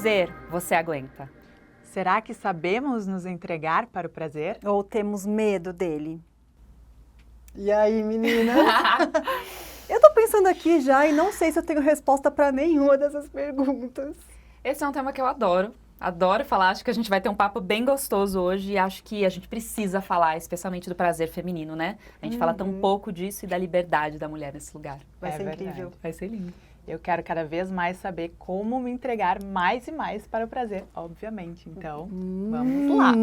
prazer você aguenta? Será que sabemos nos entregar para o prazer? Ou temos medo dele? E aí, meninas? Eu tô pensando aqui já e não sei se eu tenho resposta para nenhuma dessas perguntas. Esse é um tema que eu adoro. Adoro falar, acho que a gente vai ter um papo bem gostoso hoje e acho que a gente precisa falar, especialmente do prazer feminino, né? A gente fala tão pouco disso e da liberdade da mulher nesse lugar. Vai ser verdade. incrível. Vai ser lindo. Eu quero cada vez mais saber como me entregar mais e mais para o prazer, obviamente. Então, vamos lá.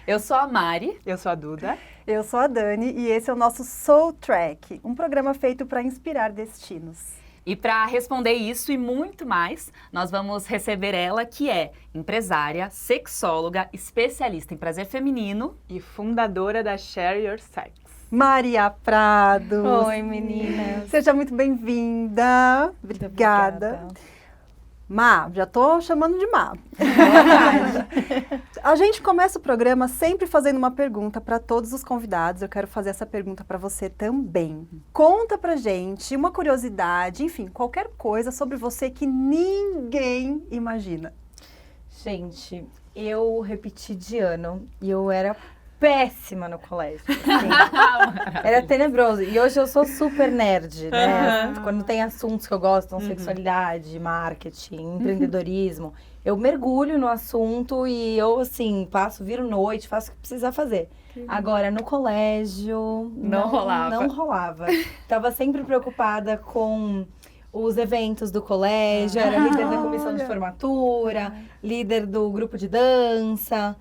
Eu sou a Mari. Eu sou a Duda. Eu sou a Dani e esse é o nosso Soul Track, um programa feito para inspirar destinos. E para responder isso e muito mais, nós vamos receber ela, que é empresária, sexóloga, especialista em prazer feminino E fundadora da Share Your Sex. Maria Prado. Oi, meninas. Seja muito bem-vinda. Obrigada. Má, já tô chamando de Má. A gente começa o programa sempre fazendo uma pergunta para todos os convidados. Eu quero fazer essa pergunta para você também. Conta pra gente uma curiosidade, enfim, qualquer coisa sobre você que ninguém imagina. Gente, eu repeti de ano e eu era péssima no colégio. Assim. Era tenebroso. E hoje eu sou super nerd, né? Quando tem assuntos que eu gosto, então, sexualidade, marketing, empreendedorismo, eu mergulho no assunto e eu, assim, viro noite, faço o que precisar fazer. Agora, no colégio, Não rolava. Não rolava. Tava sempre preocupada com os eventos do colégio, era líder da comissão de formatura, líder do grupo de dança.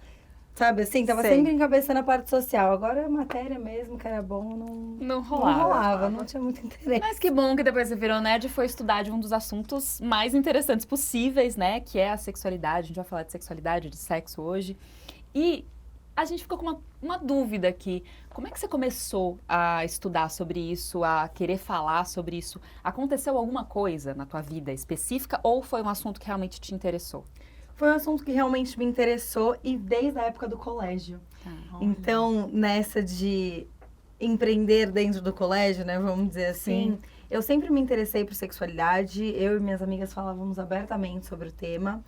Sabe assim, tava sempre encabeçando a parte social. Agora a matéria mesmo, que era bom, Não rolava. Não tinha muito interesse. Mas que bom que depois você virou nerd e foi estudar de um dos assuntos mais interessantes possíveis, né? Que é a sexualidade. A gente vai falar de sexualidade, de sexo hoje. E a gente ficou com uma dúvida aqui. Como é que você começou a estudar sobre isso, a querer falar sobre isso? Aconteceu alguma coisa na tua vida específica ou foi um assunto que realmente te interessou? Foi um assunto que realmente me interessou e desde a época do colégio. Então, nessa de empreender dentro do colégio, né, vamos dizer assim, eu sempre me interessei por sexualidade, eu e minhas amigas falávamos abertamente sobre o tema.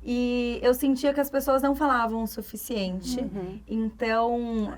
E eu sentia que as pessoas não falavam o suficiente. Então,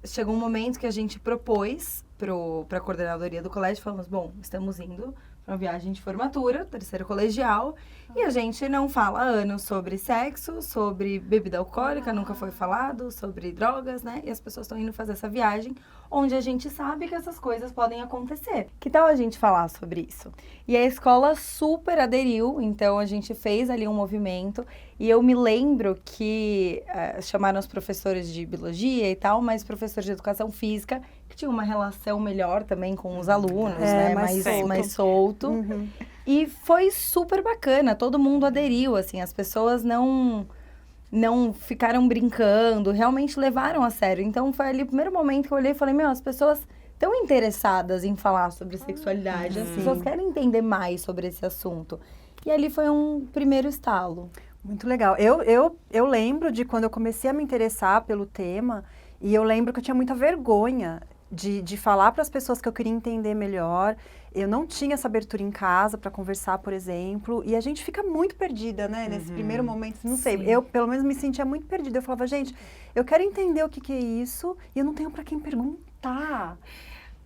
chegou um momento que a gente propôs para a coordenadoria do colégio, falamos, bom, estamos indo para uma viagem de formatura, terceiro colegial, e a gente não fala há anos sobre sexo, sobre bebida alcoólica, nunca foi falado, sobre drogas, né? E as pessoas estão indo fazer essa viagem, onde a gente sabe que essas coisas podem acontecer. Que tal a gente falar sobre isso? E a escola super aderiu, então a gente fez ali um movimento, e eu me lembro que chamaram os professores de biologia e tal, mas professores de educação física, que tinham uma relação melhor também com os alunos, né? Mais solto. E foi super bacana, todo mundo aderiu, assim, as pessoas não ficaram brincando, realmente levaram a sério. Então foi ali o primeiro momento que eu olhei e falei, as pessoas estão interessadas em falar sobre sexualidade, as pessoas querem entender mais sobre esse assunto. E ali foi um primeiro estalo. Muito legal. Eu lembro de quando eu comecei a me interessar pelo tema e eu lembro que eu tinha muita vergonha de falar para as pessoas que eu queria entender melhor. Eu não tinha essa abertura em casa para conversar, por exemplo, e a gente fica muito perdida, né, nesse primeiro momento, não sei, eu pelo menos me sentia muito perdida, eu falava, gente, eu quero entender o que é isso e eu não tenho para quem perguntar.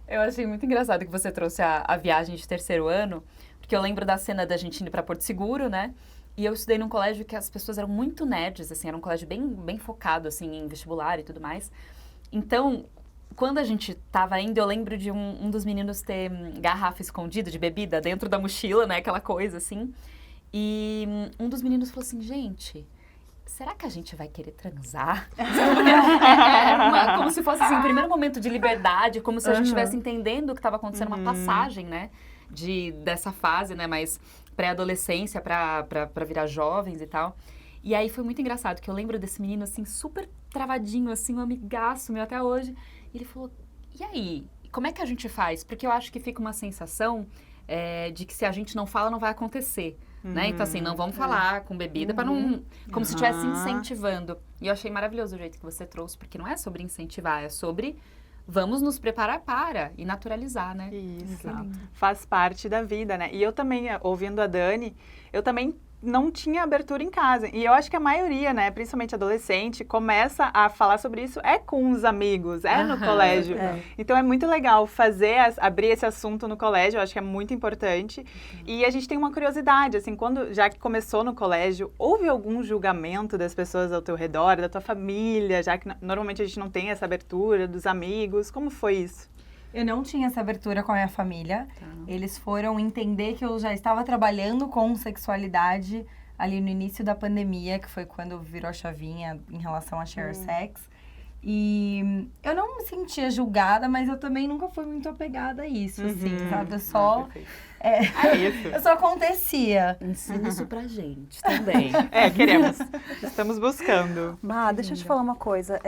Eu achei muito engraçado que você trouxe a viagem de terceiro ano, porque eu lembro da cena da gente indo para Porto Seguro, né, e eu estudei num colégio que as pessoas eram muito nerds, assim, era um colégio bem focado, assim, em vestibular e tudo mais, então quando a gente tava indo, eu lembro de um dos meninos ter garrafa escondida de bebida dentro da mochila, né? Aquela coisa, assim. E um dos meninos falou assim, gente, será que a gente vai querer transar? Como se fosse, assim, o primeiro momento de liberdade, como se a gente estivesse entendendo o que estava acontecendo, uma passagem, né? Dessa fase, né? Mais pré-adolescência pra virar jovens e tal. E aí foi muito engraçado, que eu lembro desse menino, assim, super travadinho, assim, um amigaço meu até hoje. E ele falou, e aí, como é que a gente faz? Porque eu acho que fica uma sensação de que se a gente não fala, não vai acontecer, né? Então, assim, não vamos falar com bebida para não... Como se estivesse incentivando. E eu achei maravilhoso o jeito que você trouxe, porque não é sobre incentivar, é sobre vamos nos preparar para e naturalizar, né? Isso, Exato. faz parte da vida, né? E eu também, ouvindo a Dani, eu também não tinha abertura em casa. E eu acho que a maioria, né, principalmente adolescente, começa a falar sobre isso com os amigos, no colégio. Então é muito legal abrir esse assunto no colégio, eu acho que é muito importante. E a gente tem uma curiosidade, assim, já que começou no colégio, houve algum julgamento das pessoas ao teu redor, da tua família, já que normalmente a gente não tem essa abertura dos amigos, como foi isso? Eu não tinha essa abertura com a minha família. Eles foram entender que eu já estava trabalhando com sexualidade ali no início da pandemia, que foi quando virou a chavinha em relação a share sex. E eu não me sentia julgada, mas eu também nunca fui muito apegada a isso, assim, sabe? Eu só acontecia. Ensina isso pra gente também. Queremos. Estamos buscando. Deixa eu te falar uma coisa.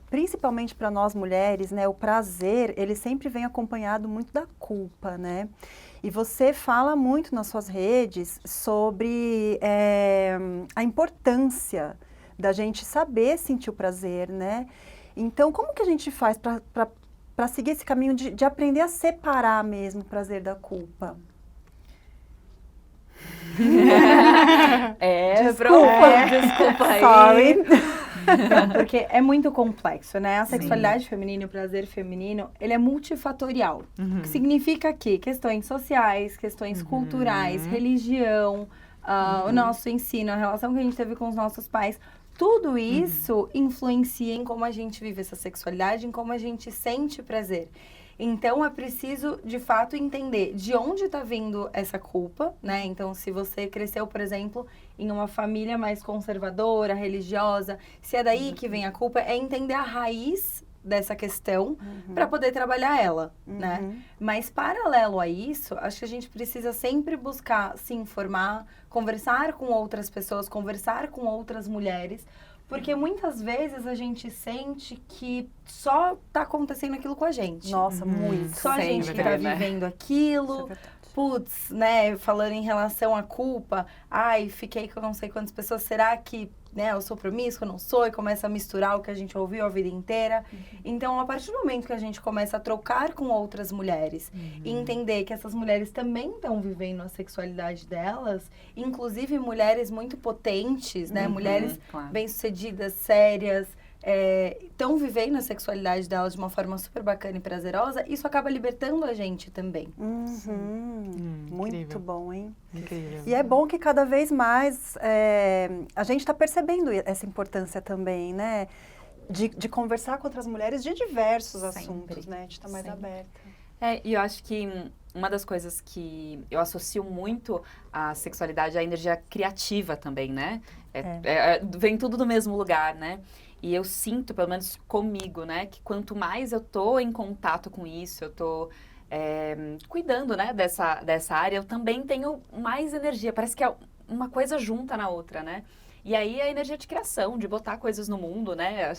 Principalmente para nós mulheres, né, o prazer, ele sempre vem acompanhado muito da culpa, né? E você fala muito nas suas redes sobre a importância da gente saber sentir o prazer, né? Então, como que a gente faz para seguir esse caminho de aprender a separar mesmo o prazer da culpa? Desculpa aí. Sorry. Não, porque é muito complexo, né? A sexualidade feminina e o prazer feminino, ele é multifatorial. O que significa que questões sociais, questões culturais, religião, o nosso ensino, a relação que a gente teve com os nossos pais, tudo isso influencia em como a gente vive essa sexualidade, em como a gente sente prazer. Então, é preciso, de fato, entender de onde está vindo essa culpa, né? Então, se você cresceu, por exemplo, em uma família mais conservadora, religiosa, se é daí que vem a culpa, é entender a raiz dessa questão para poder trabalhar ela, né? Mas, paralelo a isso, acho que a gente precisa sempre buscar se informar, conversar com outras pessoas, conversar com outras mulheres, porque muitas vezes a gente sente que só tá acontecendo aquilo com a gente. Nossa, muito. Só a gente que tá vivendo aquilo. Putz, né, falando em relação à culpa, fiquei com não sei quantas pessoas, será que, né, eu sou promíscua, não sou? E começa a misturar o que a gente ouviu a vida inteira. Então, a partir do momento que a gente começa a trocar com outras mulheres e entender que essas mulheres também estão vivendo a sexualidade delas, inclusive mulheres muito potentes, né, mulheres bem-sucedidas, sérias, estão vivendo a sexualidade delas de uma forma super bacana e prazerosa, isso acaba libertando a gente também. Muito incrível. bom, hein? Incrível. E é bom que cada vez mais a gente está percebendo essa importância também, né? De conversar com outras mulheres de diversos assuntos, né? De estar mais aberta. E eu acho que uma das coisas que eu associo muito à sexualidade é a energia criativa também, né? Vem tudo do mesmo lugar, né? E eu sinto, pelo menos comigo, né, que quanto mais eu tô em contato com isso, eu tô cuidando, né, dessa área, eu também tenho mais energia. Parece que uma coisa junta na outra, né? E aí a energia de criação, de botar coisas no mundo, né?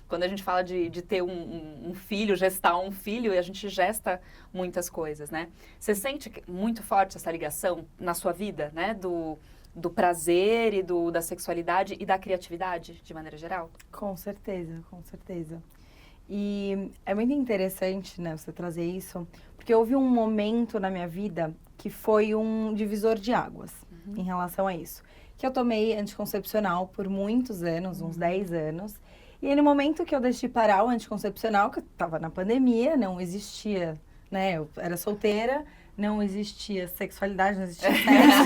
Quando a gente fala de ter um filho, gestar um filho, a gente gesta muitas coisas, né? Você sente muito forte essa ligação na sua vida, né? Do prazer e da sexualidade e da criatividade, de maneira geral? Com certeza, com certeza. E é muito interessante, né, você trazer isso, porque houve um momento na minha vida que foi um divisor de águas em relação a isso. Que eu tomei anticoncepcional por muitos anos, uns 10 anos. E aí, no momento que eu deixei parar o anticoncepcional, que eu tava na pandemia, não existia, né, eu era solteira, não existia sexualidade, não existia sexo.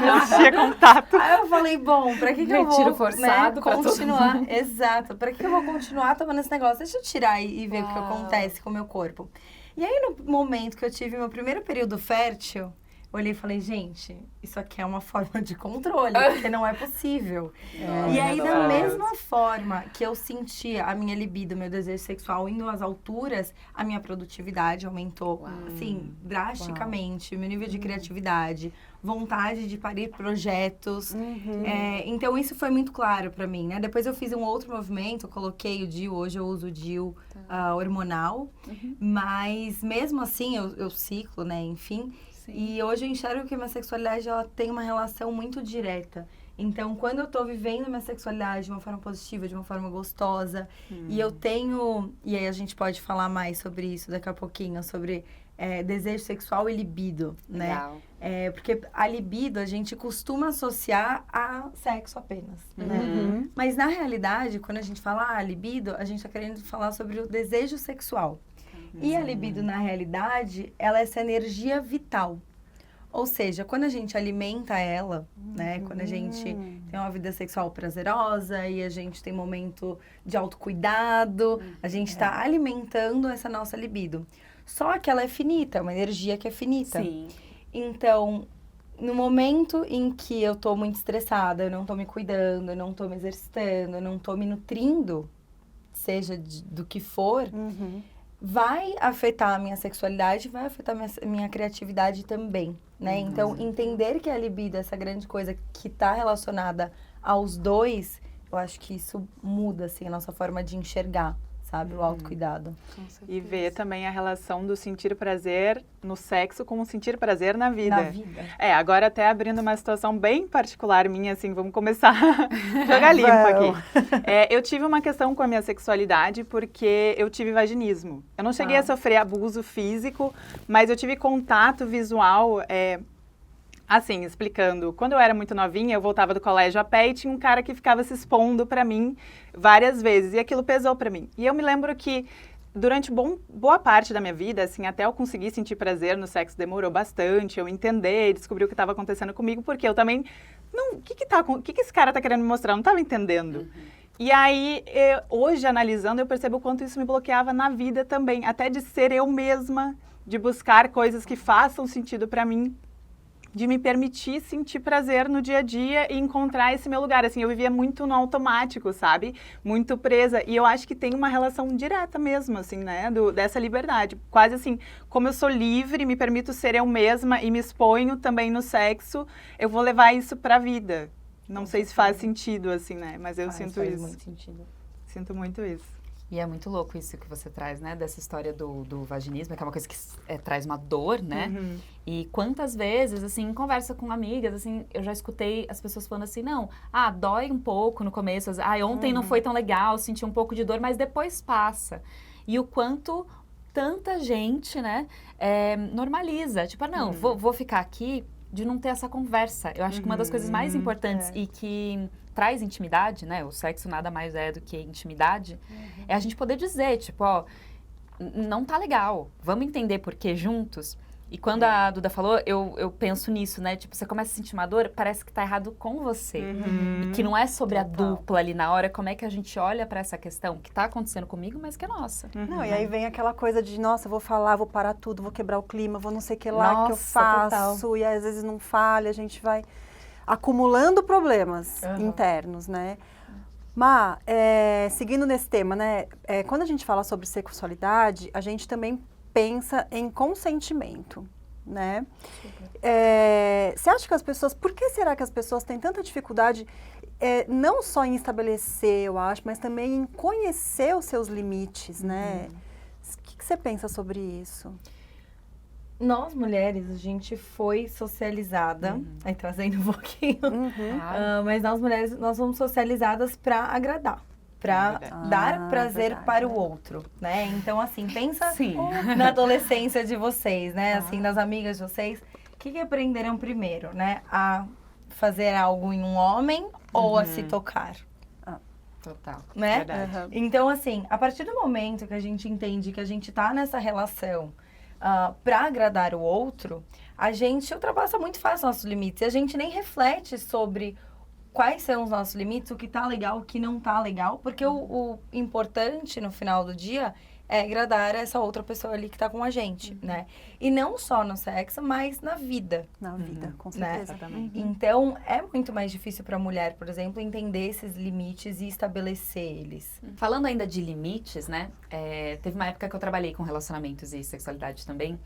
Não existia contato. Aí eu falei, bom, pra que eu vou, Retiro forçado, né, pra todo continuar? mundo. Exato, pra que eu vou continuar tomando esse negócio? Deixa eu tirar e ver o que acontece com o meu corpo. E aí, no momento que eu tive meu primeiro período fértil, eu olhei e falei, gente, isso aqui é uma forma de controle, porque não é possível. E aí, da mesma forma que eu sentia a minha libido, meu desejo sexual indo às alturas, a minha produtividade aumentou, assim, drasticamente. Meu nível de criatividade, vontade de parir projetos. Então, isso foi muito claro pra mim, né? Depois eu fiz um outro movimento, eu coloquei o DIU, hoje eu uso o DIU hormonal. Mas, mesmo assim, eu ciclo, né? Enfim... E hoje eu enxergo que a minha sexualidade ela tem uma relação muito direta Então, quando eu tô vivendo minha sexualidade de uma forma positiva, de uma forma gostosa, e eu tenho... E aí a gente pode falar mais sobre isso daqui a pouquinho, sobre desejo sexual e libido, né? Legal. Porque a libido a gente costuma associar a sexo apenas, né? Mas na realidade, quando a gente fala libido, a gente tá querendo falar sobre o desejo sexual. E a libido, na realidade, ela é essa energia vital. Ou seja, quando a gente alimenta ela, né? Quando a gente tem uma vida sexual prazerosa e a gente tem momento de autocuidado, a gente está alimentando essa nossa libido. Só que ela é finita, é uma energia que é finita. Sim. Então, no momento em que eu tô muito estressada, eu não tô me cuidando, eu não tô me exercitando, eu não tô me nutrindo, seja do que for, vai afetar a minha sexualidade, vai afetar a minha criatividade também, né? Então, entender que a libido é essa grande coisa que tá relacionada aos dois, eu acho que isso muda, assim, a nossa forma de enxergar, sabe? O autocuidado. E ver também a relação do sentir prazer no sexo com o sentir prazer na vida. Na vida. Agora até abrindo uma situação bem particular minha, assim, vamos começar a jogar limpo aqui. Eu tive uma questão com a minha sexualidade porque eu tive vaginismo. Eu não cheguei a sofrer abuso físico, mas eu tive contato visual, assim, explicando, quando eu era muito novinha, eu voltava do colégio a pé e tinha um cara que ficava se expondo pra mim várias vezes, e aquilo pesou pra mim. E eu me lembro que durante boa parte da minha vida, assim, até eu conseguir sentir prazer no sexo demorou bastante, eu entender, descobrir o que estava acontecendo comigo, porque eu também, o que esse cara tá querendo me mostrar? Eu não tava entendendo. E aí, hoje, analisando, eu percebo o quanto isso me bloqueava na vida também, até de ser eu mesma, de buscar coisas que façam sentido pra mim, de me permitir sentir prazer no dia a dia e encontrar esse meu lugar. Assim, eu vivia muito no automático, sabe? Muito presa. E eu acho que tem uma relação direta mesmo, assim, né? Dessa liberdade. Quase assim, como eu sou livre, me permito ser eu mesma e me exponho também no sexo, eu vou levar isso pra vida. Não sei se faz sentido, assim, né? Mas eu sinto faz isso. Muito sentido. Sinto muito isso. E é muito louco isso que você traz, né? Dessa história do vaginismo, que é uma coisa que traz uma dor, né? E quantas vezes, assim, em conversa com amigas, assim, eu já escutei as pessoas falando assim, não, dói um pouco no começo, ontem não foi tão legal, senti um pouco de dor, mas depois passa. E o quanto tanta gente, né, normaliza. Tipo, não, vou ficar aqui de não ter essa conversa. Eu acho que uma das coisas mais importantes e que traz intimidade, né? O sexo nada mais é do que intimidade. É a gente poder dizer, tipo, não tá legal. Vamos entender por que juntos. E quando a Duda falou, eu penso nisso, né? Tipo, você começa a sentir uma dor, parece que tá errado com você. E que não é sobre a dupla ali na hora, como é que a gente olha pra essa questão que tá acontecendo comigo, mas que é nossa. Não, e aí vem aquela coisa de, nossa, vou falar, vou parar tudo, vou quebrar o clima, vou não sei o que lá que eu faço. Total. E às vezes não falha, a gente vai acumulando problemas internos, né? Mas, seguindo nesse tema, né? Quando a gente fala sobre sexualidade, a gente também pensa em consentimento, né? Você acha que as pessoas... Por que será que as pessoas têm tanta dificuldade, não só em estabelecer, eu acho, mas também em conhecer os seus limites, né? O que você pensa sobre isso? Nós, mulheres, a gente foi socializada, aí trazendo um pouquinho, mas nós, mulheres, nós somos socializadas para agradar, para dar prazer para o outro, né? Então, assim, pensa na adolescência de vocês, né? Assim, das amigas de vocês, o que aprenderam primeiro, né? A fazer algo em um homem ou a se tocar? Total. Né? Então, assim, a partir do momento que a gente entende que a gente tá nessa relação para agradar o outro, a gente ultrapassa muito fácil nossos limites. E a gente nem reflete sobre quais são os nossos limites, o que tá legal, o que não tá legal. Porque o importante, no final do dia, é agradar essa outra pessoa ali que tá com a gente, né? E não só no sexo, mas na vida. Na vida, com né? certeza. Então, é muito mais difícil para a mulher, por exemplo, entender esses limites e estabelecer eles. Falando ainda de limites, né? Teve uma época que eu trabalhei com relacionamentos e sexualidade também.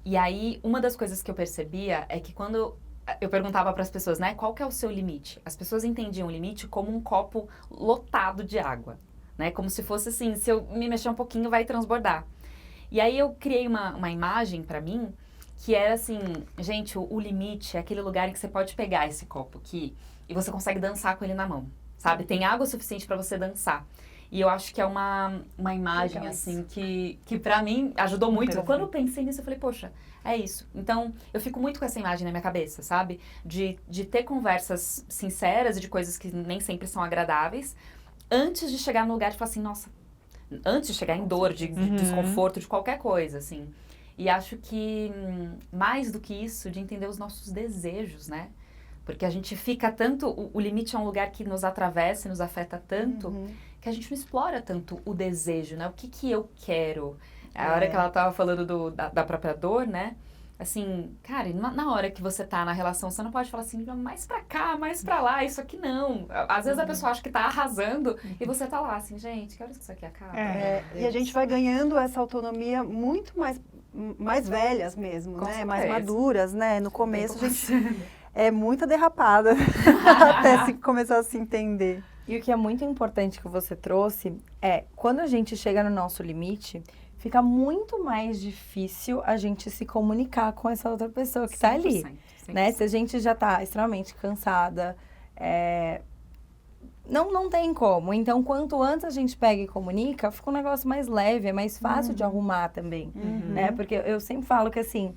E aí, uma das coisas que eu percebia é que quando eu perguntava para as pessoas, né? Qual que é o seu limite? As pessoas entendiam o limite como um copo lotado de água. Né? Como se fosse assim, se eu me mexer um pouquinho vai transbordar. E aí eu criei uma imagem pra mim, que era assim, gente, o limite é aquele lugar em que você pode pegar esse copo aqui e você consegue dançar com ele na mão, sabe? Tem água suficiente para você dançar. E eu acho que é uma imagem, Legal assim, que pra mim ajudou muito. Interessante. Quando eu pensei nisso, eu falei, poxa, é isso. Então, eu fico muito com essa imagem na minha cabeça, sabe? De ter conversas sinceras e de coisas que nem sempre são agradáveis, antes de chegar no lugar de falar assim, nossa, antes de chegar em dor, de desconforto, de qualquer coisa, assim. E acho que, mais do que isso, de entender os nossos desejos, né? Porque a gente fica tanto... O limite é um lugar que nos atravessa e nos afeta tanto, que a gente não explora tanto o desejo, né? O que eu quero? A hora que ela tava falando da própria dor, né? Assim, cara, na hora que você tá na relação, você não pode falar assim, mais pra cá, mais pra lá, isso aqui não. Às vezes a pessoa acha que tá arrasando e você tá lá assim, gente, que horas que isso aqui acaba? E a gente vai ganhando essa autonomia muito mais velhas mesmo, Com né? certeza. Mais maduras, né? No começo a gente é muita derrapada até começar a se entender. E o que é muito importante que você trouxe é, quando a gente chega no nosso limite, fica muito mais difícil a gente se comunicar com essa outra pessoa que tá ali, 100%. né? Se a gente já tá extremamente cansada, não tem como. Então, quanto antes a gente pega e comunica, fica um negócio mais leve, é mais fácil de arrumar também, né? Porque eu sempre falo que, assim,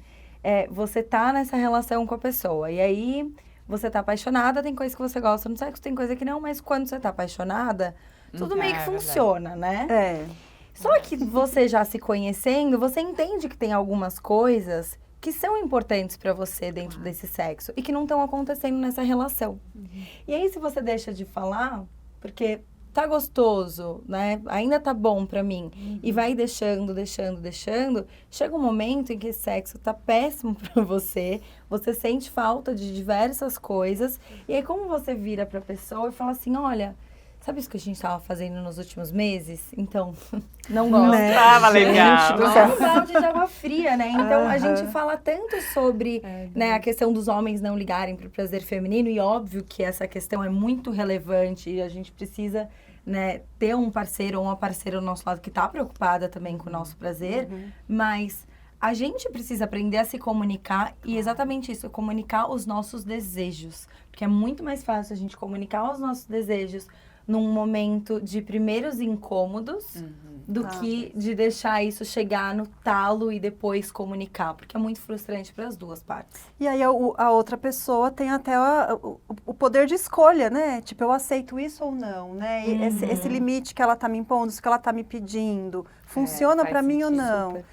você tá nessa relação com a pessoa, e aí você tá apaixonada, tem coisa que você gosta no sexo, tem coisa que não, mas quando você tá apaixonada, tudo meio que funciona, né? Só que você já se conhecendo, você entende que tem algumas coisas que são importantes pra você dentro desse sexo e que não estão acontecendo nessa relação. E aí, se você deixa de falar, porque tá gostoso, né? Ainda tá bom pra mim, e vai deixando, chega um momento em que esse sexo tá péssimo pra você, você sente falta de diversas coisas, e aí como você vira pra pessoa e fala assim, olha... Sabe isso que a gente tava fazendo nos últimos meses? Então, não gosto. Não tava legal. É um balde de água fria, né? Então, a gente fala tanto sobre né, a questão dos homens não ligarem pro prazer feminino. E óbvio que essa questão é muito relevante. E a gente precisa né, ter um parceiro ou uma parceira ao nosso lado que tá preocupada também com o nosso prazer. Mas... a gente precisa aprender a se comunicar e exatamente isso, comunicar os nossos desejos. Porque é muito mais fácil a gente comunicar os nossos desejos num momento de primeiros incômodos do que de deixar isso chegar no talo e depois comunicar. Porque é muito frustrante para as duas partes. E aí a outra pessoa tem até o poder de escolha, né? Tipo, eu aceito isso ou não, né? E esse limite que ela tá me impondo, isso que ela tá me pedindo, funciona faz pra mim ou sentido, não? super.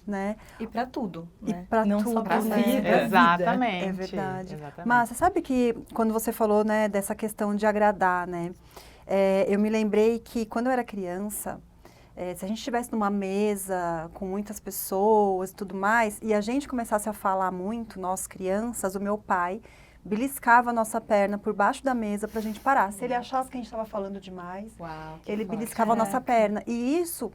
Né? E para tudo, né? E pra não tudo, só pra né? vida. Exatamente. É verdade. Exatamente. Mas você sabe que quando você falou, né, dessa questão de agradar, né? Eu me lembrei que quando eu era criança, se a gente estivesse numa mesa com muitas pessoas e tudo mais, e a gente começasse a falar muito, nós crianças, o meu pai beliscava a nossa perna por baixo da mesa pra gente parar. Se ele achasse que a gente estava falando demais, ele beliscava a nossa perna. E isso...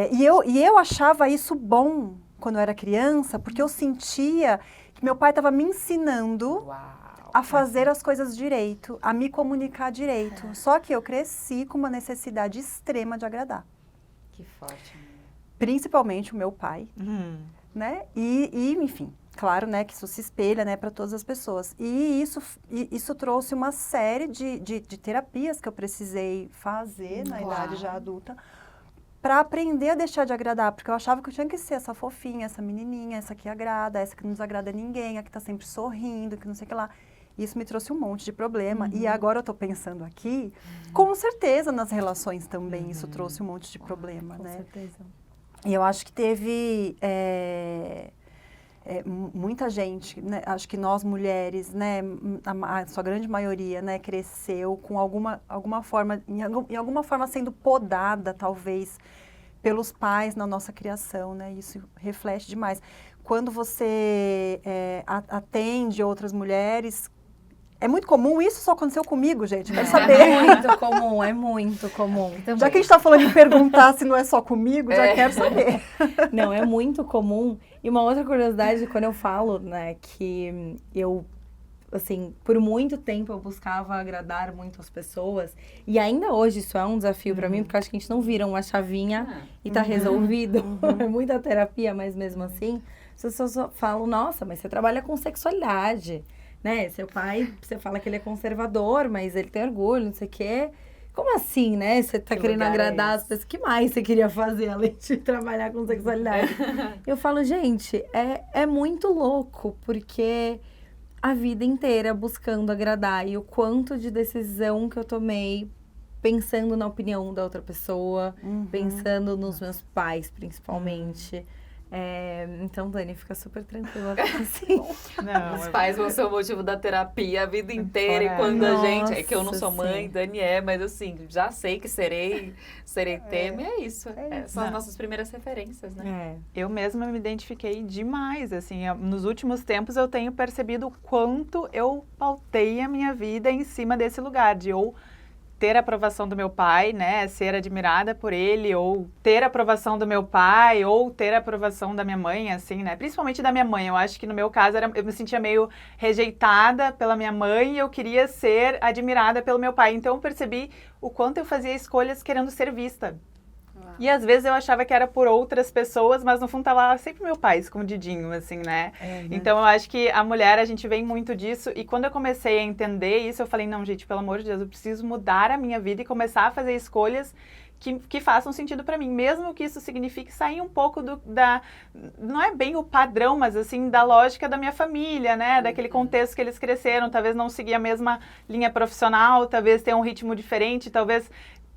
E eu achava isso bom quando eu era criança, porque eu sentia que meu pai estava me ensinando a fazer as coisas direito, a me comunicar direito. Só que eu cresci com uma necessidade extrema de agradar. Que forte. Principalmente o meu pai, né? E, enfim, claro, né, que isso se espelha, né, para todas as pessoas. E isso trouxe uma série de terapias que eu precisei fazer na idade já adulta, para aprender a deixar de agradar, porque eu achava que eu tinha que ser essa fofinha, essa menininha, essa que agrada, essa que não desagrada ninguém, a que tá sempre sorrindo, que não sei o que lá. Isso me trouxe um monte de problema. E agora eu tô pensando aqui, com certeza nas relações também isso trouxe um monte de problema, né? Com certeza. E eu acho que teve muita gente, né? Acho que nós mulheres, né, a sua grande maioria, né, cresceu com alguma forma, em alguma forma sendo podada, talvez, pelos pais na nossa criação, né? Isso reflete demais. Quando você atende outras mulheres, é muito comum, isso só aconteceu comigo, gente, quero saber. É muito comum. Já que a gente está falando de perguntar se não é só comigo, já quero saber. Não, é muito comum. E uma outra curiosidade, quando eu falo, né, que eu, assim, por muito tempo eu buscava agradar muito as pessoas, e ainda hoje isso é um desafio pra mim, porque eu acho que a gente não vira uma chavinha e tá resolvido. É muita terapia, mas mesmo assim, as pessoas falam, nossa, mas você trabalha com sexualidade, né? Seu pai, você fala que ele é conservador, mas ele tem orgulho, não sei o quê. Como assim, né? Você tá Que querendo lugar é agradar as esse? pessoas. O que mais você queria fazer além de trabalhar com sexualidade? Eu falo, gente, é muito louco, porque a vida inteira buscando agradar e o quanto de decisão que eu tomei pensando na opinião da outra pessoa, pensando nos meus pais, principalmente. Então, Dani, fica super tranquila. Assim. Não, Os pais vão ser o motivo da terapia a vida inteira. Fora. E quando a gente... É que eu não sou Nossa, mãe, sim. Dani mas assim, já sei que serei tema. E é isso. São as Não. nossas primeiras referências, né? Eu mesma me identifiquei demais, assim, nos últimos tempos eu tenho percebido o quanto eu pautei a minha vida em cima desse lugar, de ou ter a aprovação do meu pai, né, ser admirada por ele, ou ter a aprovação do meu pai, ou ter a aprovação da minha mãe, assim, né, principalmente da minha mãe. Eu acho que no meu caso eu me sentia meio rejeitada pela minha mãe e eu queria ser admirada pelo meu pai. Então eu percebi o quanto eu fazia escolhas querendo ser vista. E às vezes eu achava que era por outras pessoas, mas no fundo tava lá sempre meu pai, escondidinho, assim, né? Então eu acho que a mulher, a gente vem muito disso. E quando eu comecei a entender isso, eu falei, não, gente, pelo amor de Deus, eu preciso mudar a minha vida e começar a fazer escolhas que façam sentido para mim. Mesmo que isso signifique sair um pouco não é bem o padrão, mas assim, da lógica da minha família, né? Daquele contexto que eles cresceram. Talvez não seguir a mesma linha profissional, talvez ter um ritmo diferente, talvez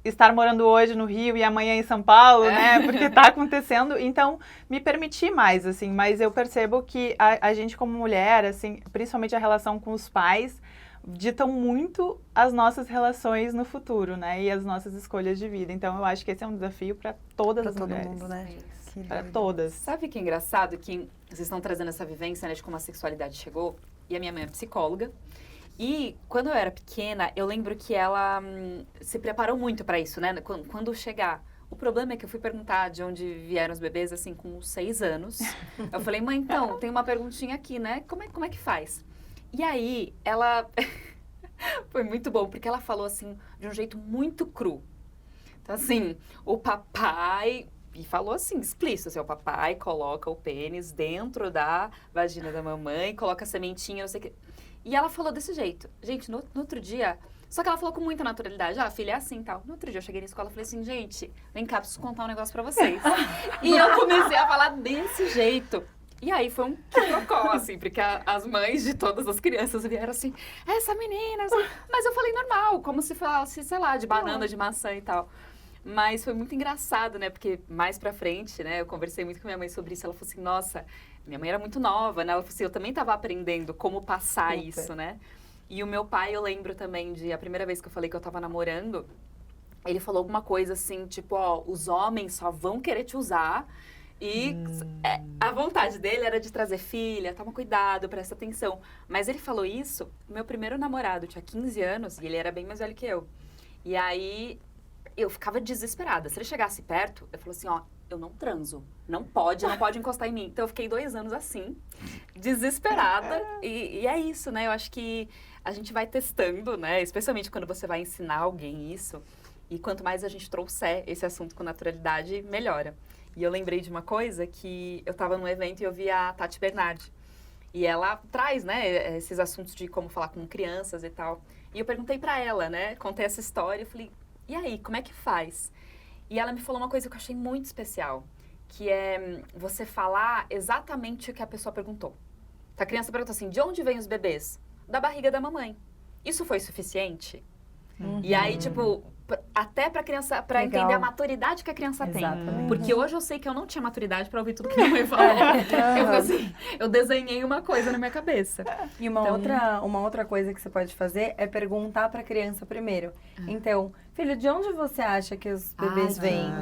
estar morando hoje no Rio e amanhã em São Paulo, né? Porque tá acontecendo. Então, me permitir mais, assim. Mas eu percebo que a gente como mulher, assim, principalmente a relação com os pais, ditam muito as nossas relações no futuro, né? E as nossas escolhas de vida. Então, eu acho que esse é um desafio para todas as todo mulheres. mundo, né? Que Para doido. todas. Sabe que é engraçado que vocês estão trazendo essa vivência, né, de como a sexualidade chegou? E a minha mãe é psicóloga. E quando eu era pequena, eu lembro que ela se preparou muito para isso, né? Quando chegar. O problema é que eu fui perguntar de onde vieram os bebês, assim, com 6 anos. Eu falei, mãe, então, tem uma perguntinha aqui, né? Como é que faz? E aí, ela... Foi muito bom, porque ela falou, assim, de um jeito muito cru. Então, assim, o papai... E falou assim, explícito, assim, o papai coloca o pênis dentro da vagina da mamãe, coloca a sementinha, não sei o que... E ela falou desse jeito. Gente, no outro dia... Só que ela falou com muita naturalidade. Ah, filha, é assim e tal. No outro dia eu cheguei na escola e falei assim, gente, vem cá, preciso contar um negócio pra vocês. E eu comecei a falar desse jeito. E aí foi um quiprocó, assim, porque as mães de todas as crianças vieram assim, essa menina... Mas eu falei normal, como se falasse, sei lá, de banana, de maçã e tal. Mas foi muito engraçado, né? Porque mais pra frente, né? Eu conversei muito com minha mãe sobre isso. Ela falou assim, nossa... Minha mãe era muito nova, né? Ela falou assim, eu também estava aprendendo como passar isso, né? E o meu pai, eu lembro também de... A primeira vez que eu falei que eu estava namorando, ele falou alguma coisa assim, tipo, ó, os homens só vão querer te usar. E a vontade dele era de trazer filha, toma cuidado, presta atenção. Mas ele falou isso, meu primeiro namorado tinha 15 anos e ele era bem mais velho que eu. E aí, eu ficava desesperada. Se ele chegasse perto, eu falei assim, ó, eu não transo. Não pode encostar em mim. Então, eu fiquei 2 anos assim, desesperada. E é isso, né? Eu acho que a gente vai testando, né? Especialmente quando você vai ensinar alguém isso. E quanto mais a gente trouxer esse assunto com naturalidade, melhora. E eu lembrei de uma coisa que eu estava num evento e eu vi a Tati Bernardi. E ela traz, né, esses assuntos de como falar com crianças e tal. E eu perguntei pra ela, né? Contei essa história e falei, e aí, como é que faz? E ela me falou uma coisa que eu achei muito especial, que é você falar exatamente o que a pessoa perguntou. Então, a criança perguntou assim, de onde vêm os bebês? Da barriga da mamãe. Isso foi suficiente? E aí, tipo, até pra criança, pra Legal. entender a maturidade que a criança tem. Exatamente. Porque hoje eu sei que eu não tinha maturidade pra ouvir tudo que minha mãe falou. Eu falei assim, eu desenhei uma coisa na minha cabeça. E uma outra coisa que você pode fazer é perguntar para a criança primeiro. Então, filho, de onde você acha que os bebês vêm?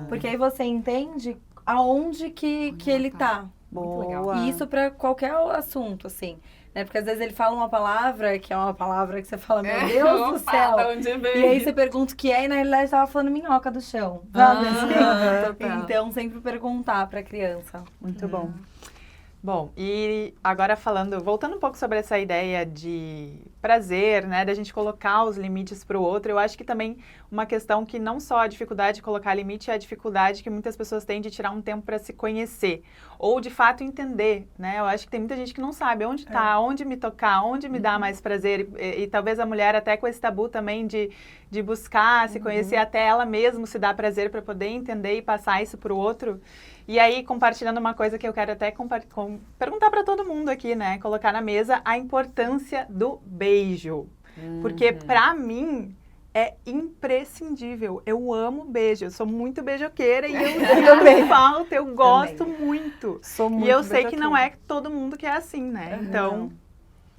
Porque aí você entende aonde que ele tá. Muito legal. Boa. E isso para qualquer assunto, assim. Né? Porque às vezes ele fala uma palavra que é uma palavra que você fala, meu Deus do céu. De onde vem? E aí você pergunta o que é e na realidade estava falando minhoca do chão. Sabe? total. Então, sempre perguntar para a criança. Muito bom. Bom, e agora voltando um pouco sobre essa ideia de prazer, né, da gente colocar os limites para o outro. Eu acho que também uma questão que não só a dificuldade de colocar limite, é a dificuldade que muitas pessoas têm de tirar um tempo para se conhecer, ou de fato entender, né? Eu acho que tem muita gente que não sabe onde tá, onde me tocar, onde me dá mais prazer, e talvez a mulher até com esse tabu também de buscar se conhecer, até ela mesma se dar prazer para poder entender e passar isso para o outro. E aí, compartilhando uma coisa que eu quero até perguntar para todo mundo aqui, né? Colocar na mesa a importância do beijo. Porque, para mim, é imprescindível. Eu amo beijo. Eu sou muito beijoqueira e eu não falta, eu gosto muito. Sou muito e eu sei que beijoqueira. não é todo mundo que é assim, né? Então...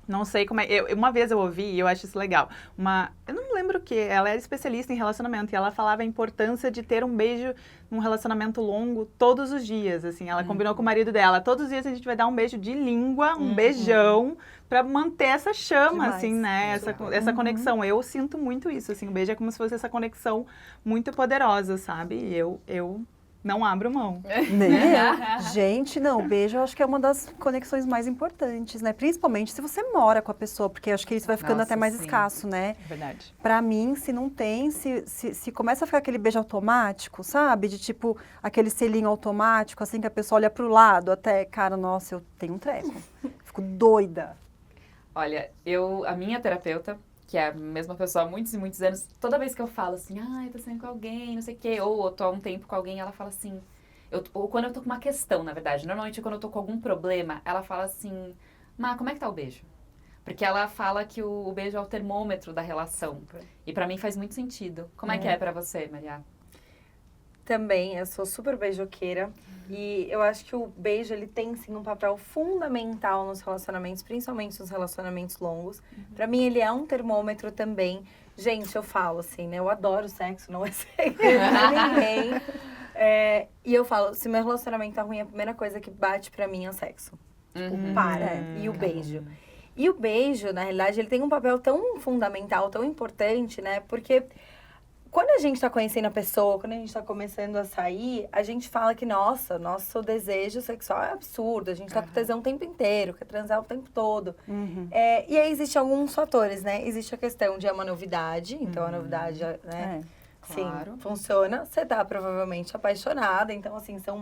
Não sei como é. Uma vez eu ouvi, e eu acho isso legal, eu não lembro o que, ela era especialista em relacionamento, e ela falava a importância de ter um beijo num relacionamento longo todos os dias, assim. Ela combinou com o marido dela, todos os dias a gente vai dar um beijo de língua, um beijão, pra manter essa chama, Demais. assim, né? Essa conexão. Eu sinto muito isso, assim, o beijo é como se fosse essa conexão muito poderosa, sabe? E eu não abro mão. Nem eu. Gente, não, o beijo eu acho que é uma das conexões mais importantes, né? Principalmente se você mora com a pessoa, porque eu acho que isso vai ficando Nossa, até mais sim. escasso, né? Verdade. Pra mim, se não tem, se começa a ficar aquele beijo automático, sabe? De tipo, aquele selinho automático, assim, que a pessoa olha pro lado, até, cara, nossa, eu tenho um treco. Fico doida. Olha, a minha terapeuta, que é a mesma pessoa há muitos e muitos anos, toda vez que eu falo assim, eu tô saindo com alguém, não sei o quê, ou eu tô há um tempo com alguém, ela fala assim, ou quando eu tô com uma questão, na verdade, normalmente quando eu tô com algum problema, ela fala assim, como é que tá o beijo? Porque ela fala que o beijo é o termômetro da relação. E pra mim faz muito sentido. Como é que é pra você, Maria? Também, eu sou super beijoqueira e eu acho que o beijo, ele tem sim um papel fundamental nos relacionamentos, principalmente nos relacionamentos longos. Pra mim, ele é um termômetro também. Gente, eu falo assim, né? Eu adoro sexo, não é segredo pra ninguém. E eu falo, se meu relacionamento tá ruim, a primeira coisa que bate pra mim é o sexo. Tipo, para. E o beijo. E o beijo, na realidade, ele tem um papel tão fundamental, tão importante, né? Porque quando a gente tá conhecendo a pessoa, quando a gente tá começando a sair, a gente fala que, nossa, nosso desejo sexual é absurdo. A gente tá com tesão o tempo inteiro, quer transar o tempo todo. E aí existem alguns fatores, né? Existe a questão de é uma novidade, então a novidade, né? Sim, Claro. funciona. Você tá provavelmente apaixonada, então, assim, são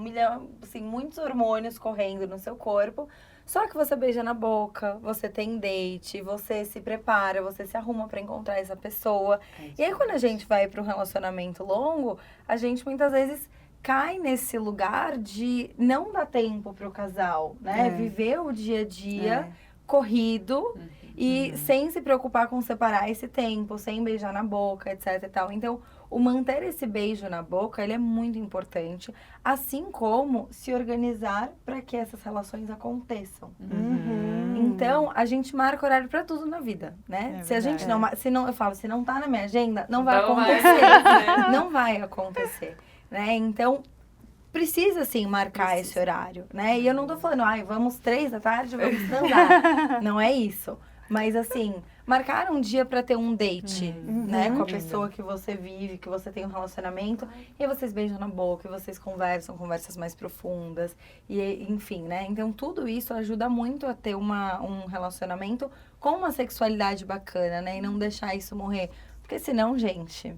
assim, muitos hormônios correndo no seu corpo. Só que você beija na boca, você tem date, você se prepara, você se arruma pra encontrar essa pessoa. E aí, quando a gente vai pra um relacionamento longo, a gente muitas vezes cai nesse lugar de não dar tempo pro casal, né? Viver o dia a dia corrido e sem se preocupar com separar esse tempo, sem beijar na boca, etc e tal. Então, o manter esse beijo na boca, ele é muito importante, assim como se organizar para que essas relações aconteçam. Então, a gente marca horário para tudo na vida, né? Se a gente não, eu falo, se não tá na minha agenda, não vai acontecer. Não vai acontecer, né? Então, precisa, sim, marcar esse horário, né? E eu não tô falando, vamos 3 da tarde, vamos transar. Não é isso. Mas, assim, marcar um dia pra ter um date, né? Com a pessoa que você vive, que você tem um relacionamento. E aí vocês beijam na boca, e vocês conversam, conversas mais profundas. E, enfim, né? Então, tudo isso ajuda muito a ter um relacionamento com uma sexualidade bacana, né? E não deixar isso morrer. Porque senão, gente...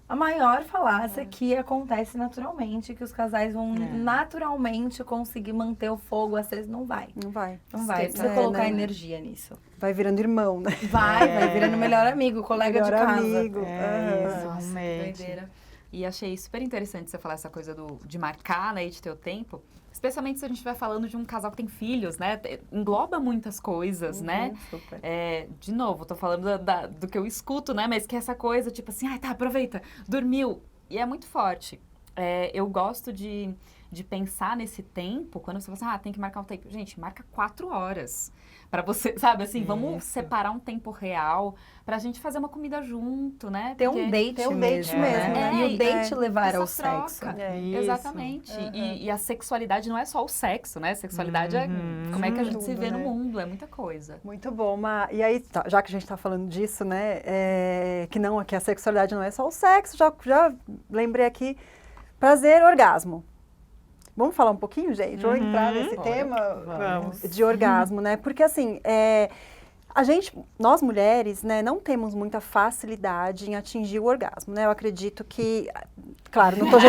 A maior falácia que acontece naturalmente, que os casais vão naturalmente conseguir manter o fogo aceso, não vai. Não vai. Não vai. Precisa colocar energia nisso. Vai virando irmão, né? Vai virando melhor amigo, colega de casa. Amigo. Isso, Nossa, realmente. doideira. E achei super interessante você falar essa coisa de marcar, né, e de ter o tempo. Especialmente se a gente estiver falando de um casal que tem filhos, né? Engloba muitas coisas, né? Super. De novo, tô falando do que eu escuto, né? Mas que essa coisa, tipo assim, aproveita, dormiu. E é muito forte. Eu gosto de pensar nesse tempo, quando você fala assim, tem que marcar um tempo. Gente, marca 4 horas. Pra você, sabe, assim, vamos separar um tempo real pra gente fazer uma comida junto, né? Ter um date mesmo, né? E o date levar ao sexo. Exatamente. E a sexualidade não é só o sexo, né? Sexualidade é como é que a gente se vê no mundo, é muita coisa. Muito bom, e aí, já que a gente tá falando disso, né, que a sexualidade não é só o sexo, já lembrei aqui, prazer, orgasmo. Vamos falar um pouquinho, gente? Vamos entrar nesse tema Vamos. de orgasmo, né? Porque, assim, Nós mulheres, né, não temos muita facilidade em atingir o orgasmo, né? Eu acredito que, claro, não estou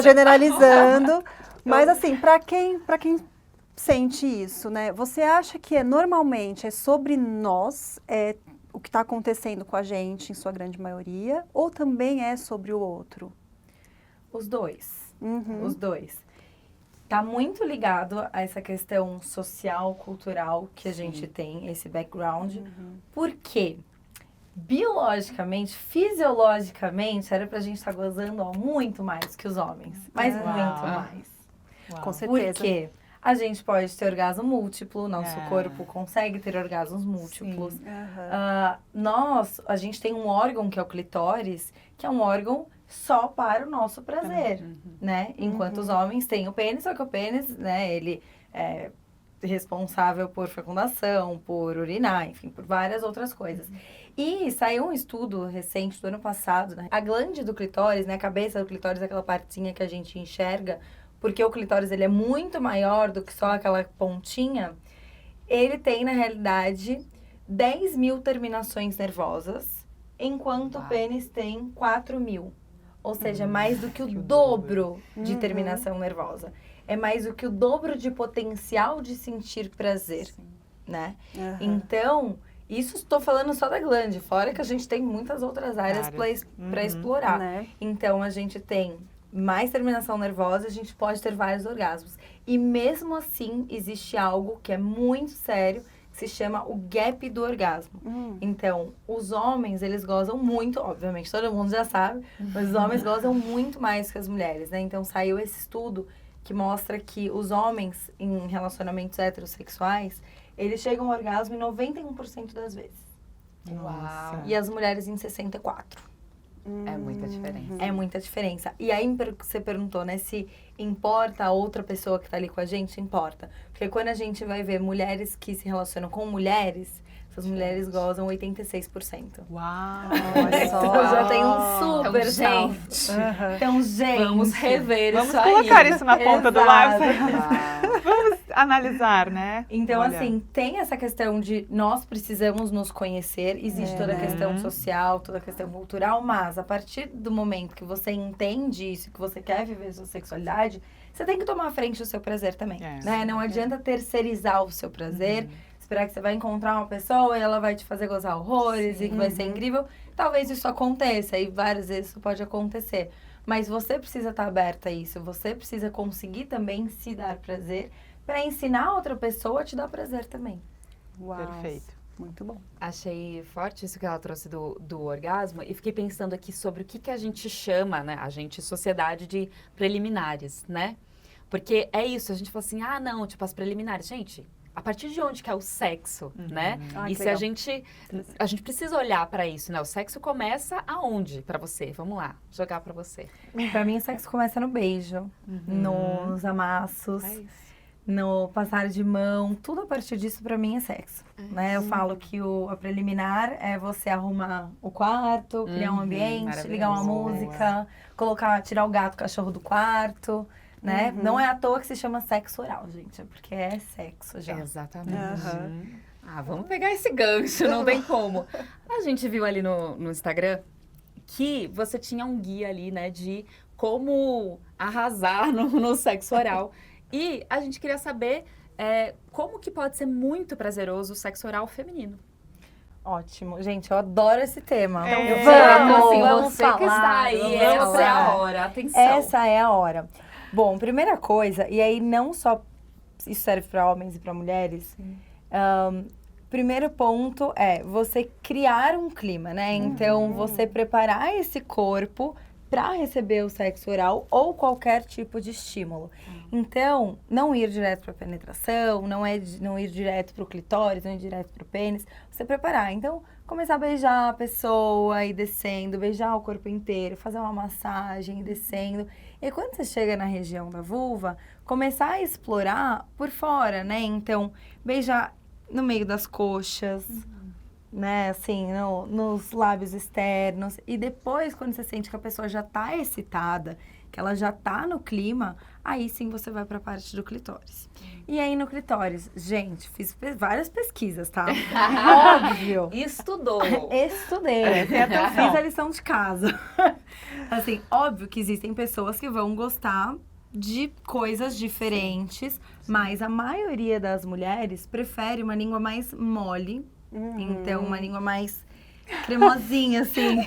generalizando, mas assim, para quem sente isso, né? Você acha que normalmente é sobre nós, o que está acontecendo com a gente, em sua grande maioria, ou também é sobre o outro? Os dois. Uhum. Os dois. Tá muito ligado a essa questão social, cultural que a gente tem, esse background. Por quê? Biologicamente, fisiologicamente, era pra gente estar gozando muito mais que os homens. Mas muito mais. Com certeza. Por quê? A gente pode ter orgasmo múltiplo, nosso corpo consegue ter orgasmos múltiplos. A gente tem um órgão que é o clitóris, que é um órgão só para o nosso prazer, né? Enquanto os homens têm o pênis, só que o pênis, né, ele é responsável por fecundação, por urinar, enfim, por várias outras coisas. E saiu um estudo recente do ano passado, né? A glande do clitóris, né, a cabeça do clitóris, aquela partinha que a gente enxerga, porque o clitóris ele é muito maior do que só aquela pontinha, ele tem, na realidade, 10 mil terminações nervosas, enquanto o pênis tem 4 mil. Ou seja, é mais do que o dobro de terminação nervosa. É mais do que o dobro de potencial de sentir prazer, né? Então, isso estou falando só da glande, fora que a gente tem muitas outras áreas para explorar. Né? Então, a gente tem mais terminação nervosa, a gente pode ter vários orgasmos. E mesmo assim, existe algo que é muito sério, que se chama o gap do orgasmo. Então, os homens, eles gozam muito, obviamente, todo mundo já sabe, mas os homens gozam muito mais que as mulheres, né? Então, saiu esse estudo que mostra que os homens, em relacionamentos heterossexuais, eles chegam ao orgasmo em 91% das vezes. Uau. E as mulheres em 64%. É muita diferença. É muita diferença. E aí você perguntou, né, se importa a outra pessoa que tá ali com a gente? Importa. Porque quando a gente vai ver mulheres que se relacionam com mulheres, essas mulheres gozam 86%. Uau! Olha só. Então já tem um super salto. Então, gente... Vamos rever Vamos isso aí. colocar isso na ponta do lápis. Exato. Vamos analisar, né? Então, Olha. assim, tem essa questão de nós precisamos nos conhecer, existe toda a questão social, toda a questão cultural, mas a partir do momento que você entende isso, que você quer viver sua sexualidade, você tem que tomar à frente do seu prazer também, né? Não adianta terceirizar o seu prazer, esperar que você vai encontrar uma pessoa e ela vai te fazer gozar horrores e que vai ser incrível. Talvez isso aconteça e várias vezes isso pode acontecer. Mas você precisa estar aberta a isso, você precisa conseguir também se dar prazer para ensinar outra pessoa a te dar prazer também. Uau. Perfeito. Muito bom. Achei forte isso que ela trouxe do orgasmo e fiquei pensando aqui sobre o que a gente chama, né, a gente, sociedade, de preliminares, né? Porque é isso, a gente fala assim, não, tipo, as preliminares. Gente, a partir de onde que é o sexo, né? Ah, e que se legal. a gente precisa olhar para isso, né? O sexo começa aonde para você? Vamos lá, jogar para você. Pra mim, o sexo começa no beijo, nos amassos, no passar de mão. Tudo a partir disso, pra mim, é sexo. Né? Eu falo que a preliminar é você arrumar o quarto, criar um ambiente, ligar uma música, tirar o gato, o cachorro do quarto, né? Não é à toa que se chama sexo oral, gente. É porque é sexo já. Exatamente. Vamos pegar esse gancho, não tem como. A gente viu ali no Instagram que você tinha um guia ali, né, de como arrasar no sexo oral. E a gente queria saber como que pode ser muito prazeroso o sexo oral feminino. Ótimo. Gente, eu adoro esse tema. Vamos falar. Que está aí, Vamos essa é a falar. hora, atenção. Essa é a hora. Bom, primeira coisa, e aí não só isso serve para homens e para mulheres. Primeiro ponto é você criar um clima, né? Então, você preparar esse corpo para receber o sexo oral ou qualquer tipo de estímulo. Então, não ir direto para penetração, não ir direto para o clitóris, não ir direto para o pênis. Você preparar. Então, começar a beijar a pessoa e descendo, beijar o corpo inteiro, fazer uma massagem e descendo. E quando você chega na região da vulva, começar a explorar por fora, né? Então, beijar no meio das coxas, né, assim, nos lábios externos. E depois, quando você sente que a pessoa já tá excitada, que ela já tá no clima, aí sim você vai pra parte do clitóris. E aí no clitóris, gente, fiz várias pesquisas, tá? Óbvio. Estudou. Estudei. Tem atenção. Fiz a lição de casa. Assim, óbvio que existem pessoas que vão gostar de coisas diferentes, mas a maioria das mulheres prefere uma língua mais mole. Então, uma língua mais cremosinha, assim.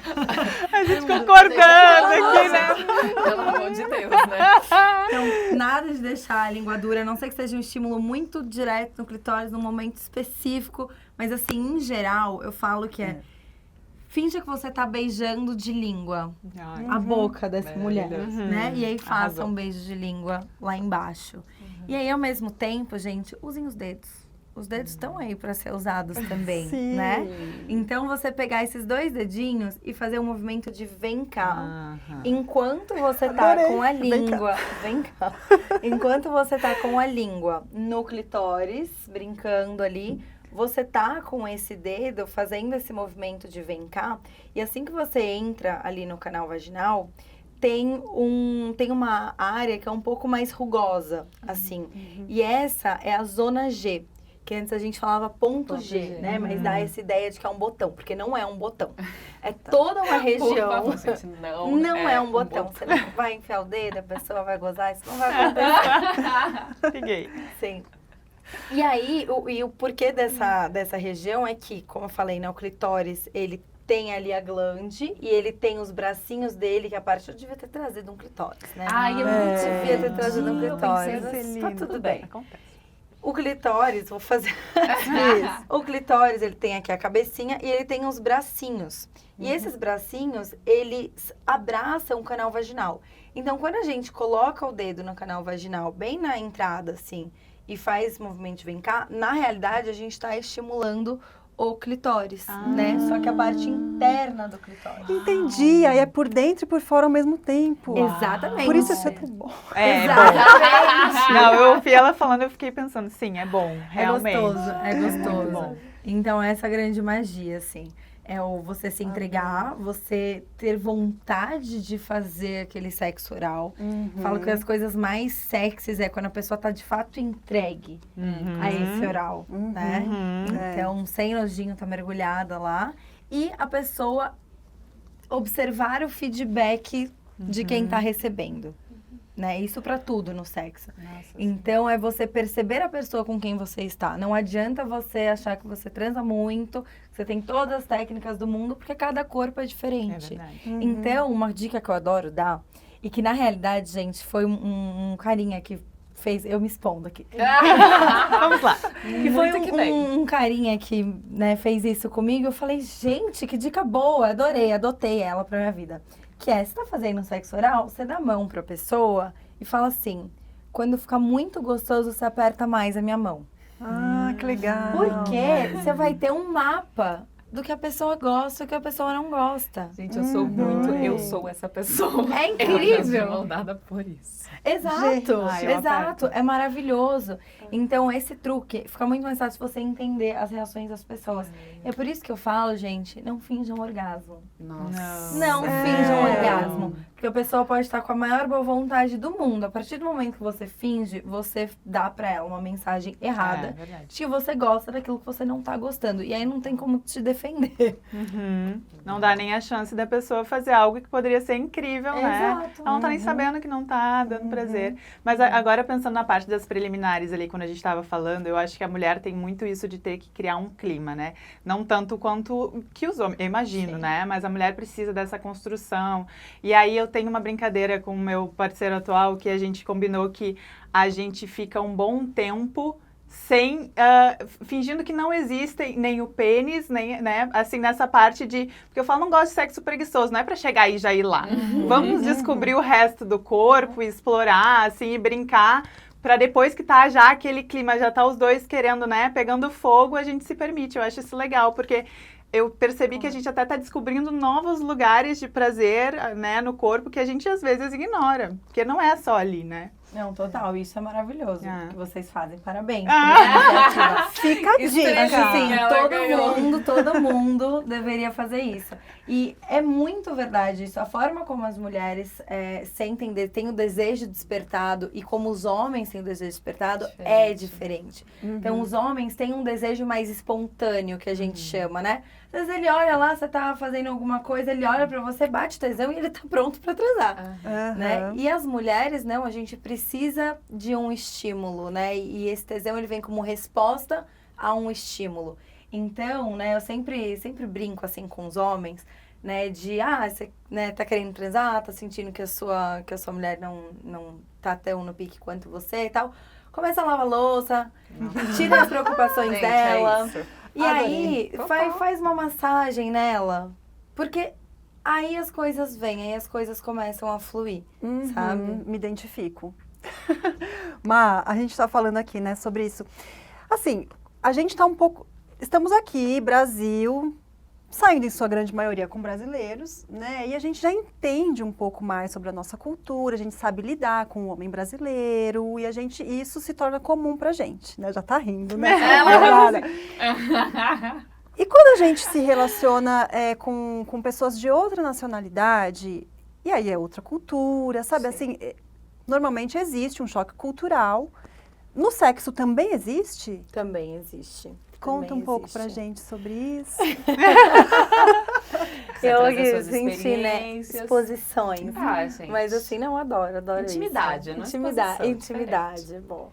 A gente concordando aqui, né? Pelo amor de Deus, né? Então, nada de deixar a língua dura, a não ser que seja um estímulo muito direto no clitóris, num momento específico. Mas, assim, em geral, eu falo que finja que você tá beijando de língua a boca dessa mulher, né? E aí faça Arrasou. um beijo de língua lá embaixo. E aí, ao mesmo tempo, gente, usem os dedos. Os dedos estão aí para ser usados também, Sim. né? Então, você pegar esses 2 dedinhos e fazer um movimento de vem cá. Enquanto você tá Adorei. com a Vem cá. língua... Vem cá. Enquanto você tá com a língua no clitóris, brincando ali, você tá com esse dedo fazendo esse movimento de vem cá. E assim que você entra ali no canal vaginal, tem uma área que é um pouco mais rugosa, assim. E essa é a zona G. Que antes a gente falava ponto G, né? Mas dá essa ideia de que é um botão, porque não é um botão. É toda uma Por região. favor, gente, Não é um botão. Você não vai enfiar o dedo, a pessoa vai gozar, isso não vai acontecer. Peguei. Sim. E aí, o porquê dessa região é que, como eu falei, né? O clitóris, ele tem ali a glande e ele tem os bracinhos dele, que a parte eu devia ter trazido um clitóris, né? Ai, eu devia ter trazido um eu clitóris. pensei Mas tá tudo bem. Acontece. O clitóris, vou fazer isso. O clitóris, ele tem aqui a cabecinha e ele tem os bracinhos. E esses bracinhos, eles abraçam o canal vaginal. Então, quando a gente coloca o dedo no canal vaginal, bem na entrada, assim, e faz esse movimento de vem cá, na realidade, a gente está estimulando o clitóris, né? Só que a parte interna do clitóris. Entendi. Aí é por dentro e por fora ao mesmo tempo. Exatamente. Por isso isso é tão bom. É, bom. Exatamente. Não, eu ouvi ela falando, eu fiquei pensando, sim, é bom, realmente. É gostoso. Muito bom. Então, essa é a grande magia, assim. É o você se entregar, você ter vontade de fazer aquele sexo oral. Falo que as coisas mais sexys é quando a pessoa tá de fato entregue a esse oral, né? Então, sem nojinho, tá mergulhada lá. E a pessoa observar o feedback de quem tá recebendo. Né? Isso pra tudo no sexo. Então, é você perceber a pessoa com quem você está. Não adianta você achar que você transa muito, que você tem todas as técnicas do mundo, porque cada corpo é É diferente. verdade. Então, uma dica que eu adoro dar, e que na realidade, gente, foi um carinha que fez... Eu me expondo aqui. Vamos lá. Que foi Muito que bem. um carinha que, né, fez isso comigo. Eu falei, gente, que dica boa. Adorei, adotei ela pra minha vida. Que é, você tá fazendo sexo oral, você dá a mão pra pessoa e fala assim, quando ficar muito gostoso, você aperta mais a minha mão. Ah, que legal. Porque você vai ter um mapa do que a pessoa gosta e o que a pessoa não gosta. Gente, eu sou eu sou essa pessoa. É Eu já fui incrível. moldada por isso. Exato, Ai, eu exato. É maravilhoso. Então, esse truque fica muito mais fácil você entender as reações das pessoas. É por isso que eu falo, gente, não finjam orgasmo. Nossa. Não finjam orgasmo. Porque a pessoa pode estar com a maior boa vontade do mundo. A partir do momento que você finge, você dá pra ela uma mensagem errada. É verdade. De que você gosta daquilo que você não tá gostando. E aí não tem como te defender. Não dá nem a chance da pessoa fazer algo que poderia ser incrível, né? Exato. Ela não tá nem sabendo que não tá dando prazer. Mas agora, pensando na parte das preliminares ali, quando a gente tava falando, eu acho que a mulher tem muito isso de ter que criar um clima, né? Não tanto quanto que os homens, eu imagino, né? Mas a mulher precisa dessa construção. E aí eu tenho uma brincadeira com o meu parceiro atual, que a gente combinou que a gente fica um bom tempo sem, fingindo que não existe nem o pênis, nem, né, assim, nessa parte de, porque eu falo, não gosto de sexo preguiçoso, não é pra chegar e já ir lá. Vamos descobrir o resto do corpo, explorar, assim, e brincar, pra depois que tá já aquele clima, já tá os dois querendo, né, pegando fogo, a gente se permite. Eu acho isso legal, porque eu percebi que a gente até tá descobrindo novos lugares de prazer, né, no corpo, que a gente às vezes ignora, porque não é só ali, né? Não, total, isso é maravilhoso que vocês fazem. Parabéns. Fica a dica. Assim, todo mundo deveria fazer isso. E é muito verdade isso. A forma como as mulheres sentem, têm o desejo despertado e como os homens têm o desejo despertado é diferente. Então, os homens têm um desejo mais espontâneo, que a gente chama, né? Às vezes ele olha lá, você tá fazendo alguma coisa, ele olha pra você, bate tesão e ele tá pronto pra transar, né? E as mulheres, não, a gente precisa de um estímulo, né? E esse tesão, ele vem como resposta a um estímulo. Então, né, eu sempre brinco, assim, com os homens, né? De, você né, tá querendo transar, tá sentindo que a sua mulher não tá tão no pique quanto você e tal. Começa a lavar a louça, tira as preocupações dela. E aí, faz uma massagem nela. Porque aí as coisas vêm, aí as coisas começam a fluir, sabe? Me identifico. Mas a gente tá falando aqui, né, sobre isso. Assim, a gente tá um pouco... Estamos aqui, Brasil, saindo em sua grande maioria com brasileiros, né? E a gente já entende um pouco mais sobre a nossa cultura, a gente sabe lidar com o homem brasileiro e isso se torna comum pra gente, né? Já tá rindo, né? E quando a gente se relaciona com pessoas de outra nacionalidade, e aí é outra cultura, sabe? Assim, normalmente existe um choque cultural. No sexo também existe? Também existe. Conta um pouco pra gente sobre isso. Eu aqui senti, né, exposições. Gente. Mas assim, não, adoro Intimidade, isso. Não Intimidade, bom.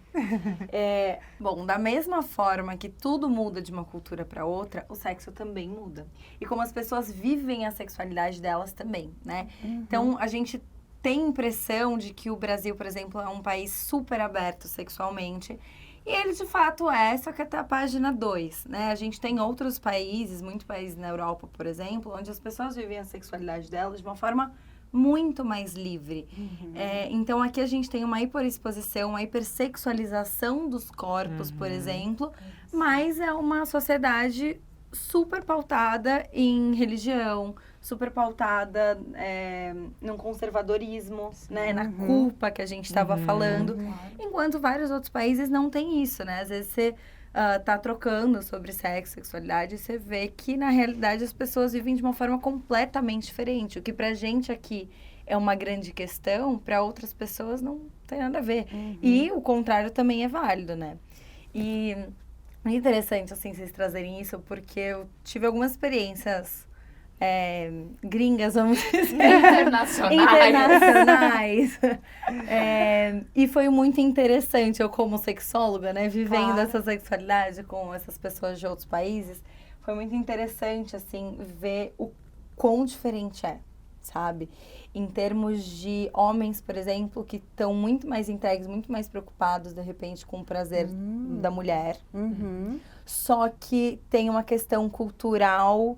Bom, da mesma forma que tudo muda de uma cultura para outra, o sexo também muda. E como as pessoas vivem a sexualidade delas também, né? Então, a gente tem impressão de que o Brasil, por exemplo, é um país super aberto sexualmente. E ele, de fato, só que até a página 2, né? A gente tem outros países, muitos países na Europa, por exemplo, onde as pessoas vivem a sexualidade delas de uma forma muito mais livre. Então, aqui a gente tem uma hiperexposição, uma hipersexualização dos corpos, por exemplo, mas é uma sociedade super pautada em religião, super pautada num conservadorismo, né, na culpa que a gente estava falando, enquanto vários outros países não têm isso, né? Às vezes você tá trocando sobre sexo, sexualidade, e você vê que na realidade as pessoas vivem de uma forma completamente diferente. O que pra gente aqui é uma grande questão, para outras pessoas não tem nada a ver. E o contrário também é válido, né? E é interessante, assim, vocês trazerem isso, porque eu tive algumas experiências gringas, vamos dizer. Internacionais. E foi muito interessante, eu como sexóloga, né, vivendo essa sexualidade com essas pessoas de outros países, foi muito interessante, assim, ver o quão diferente sabe? Em termos de homens, por exemplo, que estão muito mais entregues, muito mais preocupados, de repente, com o prazer da mulher. Só que tem uma questão cultural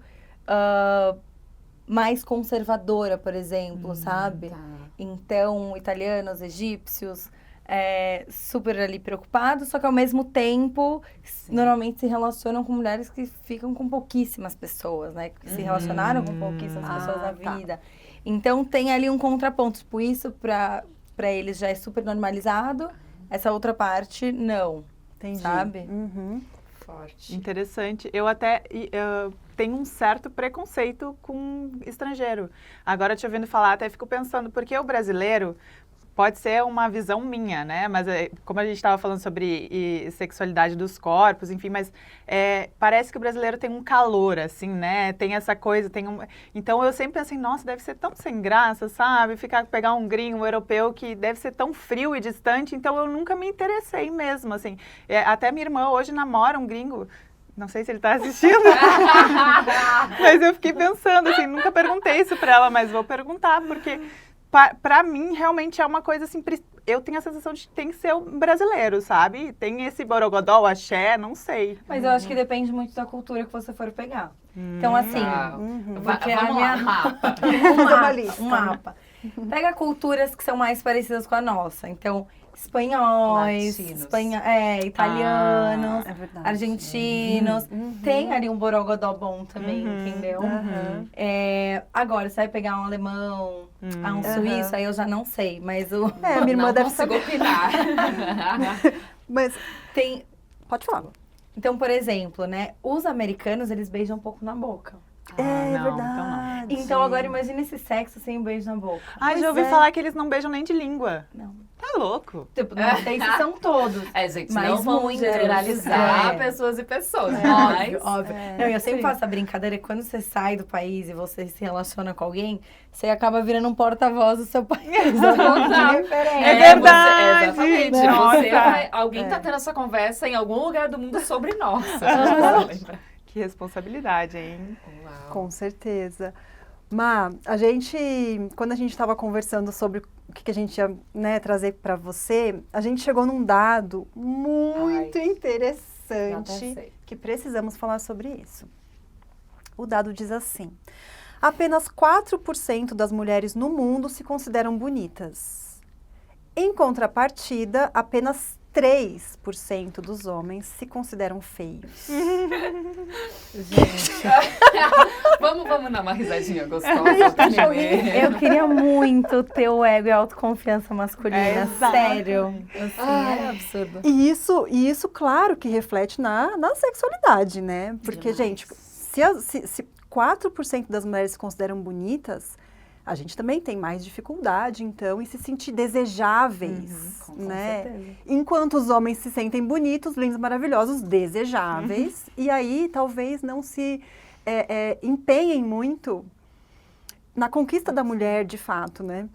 mais conservadora, por exemplo, sabe? Tá. Então, italianos, egípcios, super ali preocupados, só que ao mesmo tempo, normalmente se relacionam com mulheres que ficam com pouquíssimas pessoas, né? Que se relacionaram com pouquíssimas pessoas na vida. Então, tem ali um contraponto. Tipo, isso pra eles já é super normalizado, essa outra parte, não. Entendi. Sabe? Forte. Interessante. Eu até tenho um certo preconceito com estrangeiro. Agora, te ouvindo falar, até fico pensando, porque o brasileiro pode ser uma visão minha, né? Mas como a gente estava falando sobre sexualidade dos corpos, enfim, mas parece que o brasileiro tem um calor, assim, né? Tem essa coisa, Então, eu sempre penso assim, nossa, deve ser tão sem graça, sabe? Pegar um gringo, um europeu, que deve ser tão frio e distante, então eu nunca me interessei mesmo, assim. Até minha irmã hoje namora um gringo. Não sei se ele está assistindo, mas eu fiquei pensando, assim, nunca perguntei isso para ela, mas vou perguntar, porque para mim realmente é uma coisa assim, eu tenho a sensação de que tem que ser o brasileiro, sabe? Tem esse borogodó, axé, não sei. Mas eu acho que depende muito da cultura que você for pegar. Então, assim, Vamos lá, mapa. um mapa. Pega culturas que são mais parecidas com a nossa. Então, espanhóis, Latinos. italianos, É verdade. argentinos. Tem ali um borogodó bom também, entendeu? Agora, você vai pegar um alemão, um suíço, aí eu já não sei. Mas o... Minha irmã Não deve consigo saber. opinar. Mas, tem... pode falar. Então, por exemplo, né? Os americanos, eles beijam um pouco na boca. É não, então não. verdade. Então, agora imagina esse sexo sem um beijo na boca. Ai, já ouvi falar que eles não beijam nem de língua. Não. Tá louco? Tipo, não sei se são todos. Gente, Mas não vamos muitos. generalizar É. pessoas e pessoas, Óbvio, mas... óbvio. Não, eu sempre faço a brincadeira que quando você sai do país e você se relaciona com alguém, você acaba virando um porta-voz do seu país. É verdade. Exatamente. Nossa. Alguém tá tendo essa conversa em algum lugar do mundo sobre nós. Que responsabilidade, hein? Uau. Com certeza. Má, quando a gente estava conversando sobre o que a gente ia, né, trazer para você, a gente chegou num dado muito Já até interessante sei. que precisamos falar sobre isso. O dado diz assim: apenas 4% das mulheres no mundo se consideram bonitas. Em contrapartida, apenas 3% dos homens se consideram feios. Gente, Vamos dar uma risadinha gostosa. eu queria muito ter o ego e a autoconfiança masculina. Exato. Sério. Assim, é absurdo. E isso, claro, que reflete na sexualidade, né? Porque, Demais. gente, se 4% das mulheres se consideram bonitas, a gente também tem mais dificuldade, então, em se sentir desejáveis, com né? certeza. Enquanto os homens se sentem bonitos, lindos, maravilhosos, desejáveis, e aí talvez não se empenhem muito na conquista da mulher, de fato, né?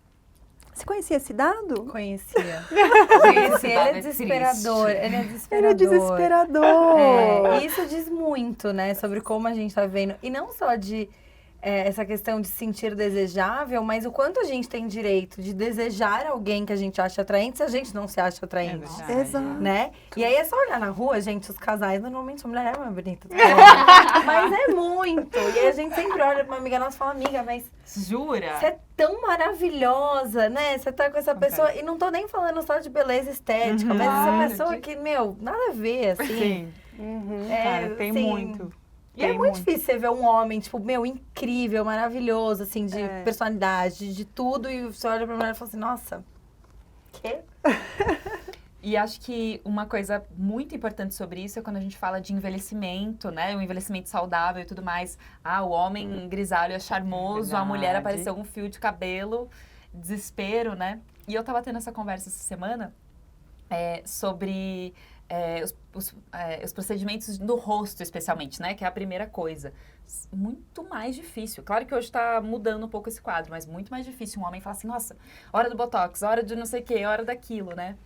Você conhecia esse dado? Conhecia. Gente, Ele é desesperador. Ele é desesperador. Ele é desesperador. Isso diz muito, né, sobre como a gente tá vivendo. E não só de essa questão de se sentir desejável, mas o quanto a gente tem direito de desejar alguém que a gente acha atraente se a gente não se acha atraente. verdade. Exato. Né? E aí é só olhar na rua, gente, os casais, normalmente a mulher é mais bonita. Mas é muito. E aí a gente sempre olha pra uma amiga nossa e fala, amiga, mas Jura? você é tão maravilhosa, né? Você tá com essa pessoa, e não tô nem falando só de beleza estética, mas Claro, essa pessoa que, meu, nada a ver, assim. Sim, cara, tem assim, muito. E é Tem muito difícil você ver um homem, tipo, meu, incrível, maravilhoso, assim, de personalidade, de tudo, e você olha pra mulher e fala assim, nossa, quê? E acho que uma coisa muito importante sobre isso é quando a gente fala de envelhecimento, né? O envelhecimento saudável e tudo mais. O homem grisalho é charmoso, a mulher Verdade. apareceu um fio de cabelo, desespero, né? E eu tava tendo essa conversa essa semana sobre os procedimentos no rosto, especialmente, né? Que é a primeira coisa. Muito mais difícil. Claro que hoje tá mudando um pouco esse quadro, mas muito mais difícil um homem falar assim, nossa, hora do botox, hora de não sei o quê, hora daquilo, né?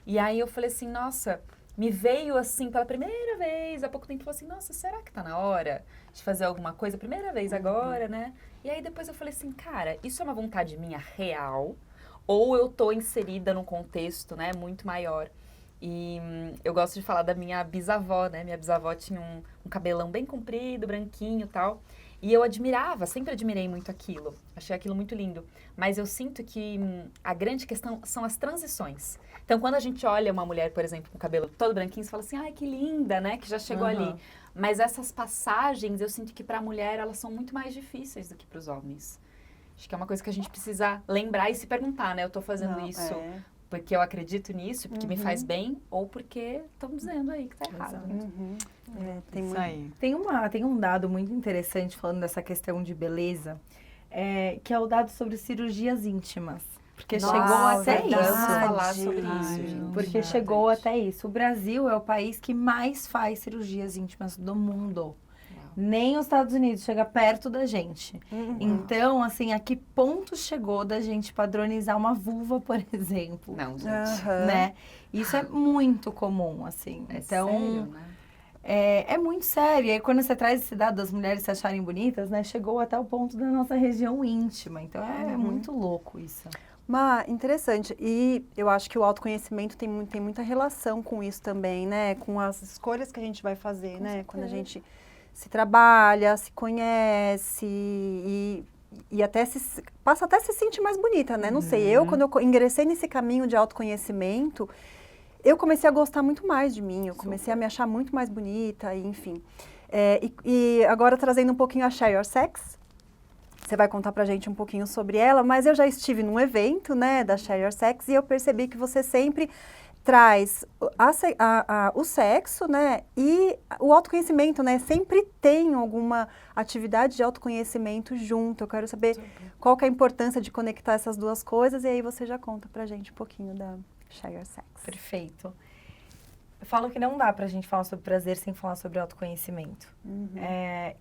E aí eu falei assim, nossa, me veio assim pela primeira vez, há pouco tempo, eu falei assim, nossa, será que tá na hora de fazer alguma coisa? Primeira vez agora, né? E aí depois eu falei assim, cara, isso é uma vontade minha real? Ou eu tô inserida num contexto, né, muito maior? E eu gosto de falar da minha bisavó, né? Minha bisavó tinha um cabelão bem comprido, branquinho e tal. E eu admirava, sempre admirei muito aquilo. Achei aquilo muito lindo. Mas eu sinto que a grande questão são as transições. Então, quando a gente olha uma mulher, por exemplo, com o cabelo todo branquinho, você fala assim, ai, que linda, né? Que já chegou ali. Mas essas passagens, eu sinto que para a mulher, elas são muito mais difíceis do que para os homens. Acho que é uma coisa que a gente precisa lembrar e se perguntar, né? Eu tô fazendo isso porque eu acredito nisso, porque me faz bem, ou porque estão dizendo aí que tá errado. Tem Isso muito. aí. Tem um dado muito interessante falando dessa questão de beleza, que é o dado sobre cirurgias íntimas. Porque Nossa, chegou até verdade. isso. Vamos falar sobre isso, Ai, gente. Porque chegou até isso. O Brasil é o país que mais faz cirurgias íntimas do mundo. Nem os Estados Unidos chega perto da gente. Então, assim, a que ponto chegou da gente padronizar uma vulva, por exemplo? Não, gente. Né? Isso é muito comum, assim. É então, sério, né? é muito sério. E aí, quando você traz esse dado das mulheres se acharem bonitas, né? Chegou até o ponto da nossa região íntima. Então, é muito louco isso. Mas, interessante. E eu acho que o autoconhecimento tem muita relação com isso também, né? Com as escolhas que a gente vai fazer, né? Quando a gente se trabalha, se conhece e e até passa até a se sentir mais bonita, né? Não sei, eu quando eu ingressei nesse caminho de autoconhecimento, eu comecei a gostar muito mais de mim, eu comecei a me achar muito mais bonita, e, enfim. E agora trazendo um pouquinho a Share Your Sex, você vai contar pra gente um pouquinho sobre ela, mas eu já estive num evento, né, da Share Your Sex, e eu percebi que você sempre traz o sexo, né, e o autoconhecimento, né, sempre tem alguma atividade de autoconhecimento junto. Eu quero saber qual que é a importância de conectar essas duas coisas, e aí você já conta pra gente um pouquinho da Share Your Sex. Perfeito. Eu falo que não dá pra gente falar sobre prazer sem falar sobre autoconhecimento.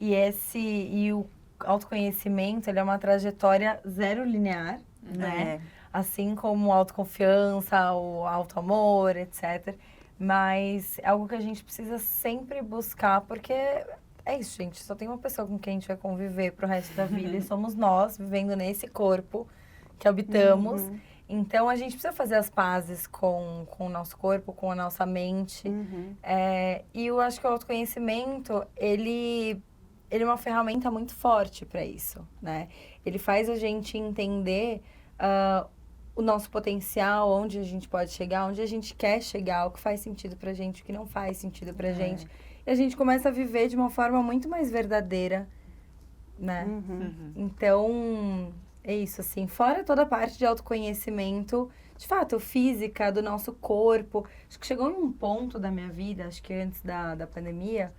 E o autoconhecimento, ele é uma trajetória zero linear, né? Assim como autoconfiança, o autoamor, etc. Mas é algo que a gente precisa sempre buscar, porque é isso, gente. Só tem uma pessoa com quem a gente vai conviver pro resto da vida, e somos nós, vivendo nesse corpo que habitamos. Então, a gente precisa fazer as pazes com o nosso corpo, com a nossa mente. E eu acho que o autoconhecimento, ele é uma ferramenta muito forte para isso, né? Ele faz a gente entender o nosso potencial, onde a gente pode chegar, onde a gente quer chegar, o que faz sentido pra gente, o que não faz sentido pra gente. E a gente começa a viver de uma forma muito mais verdadeira, né? Então, é isso, assim. Fora toda a parte de autoconhecimento, de fato, física, do nosso corpo. Acho que chegou em um ponto da minha vida, acho que antes da pandemia,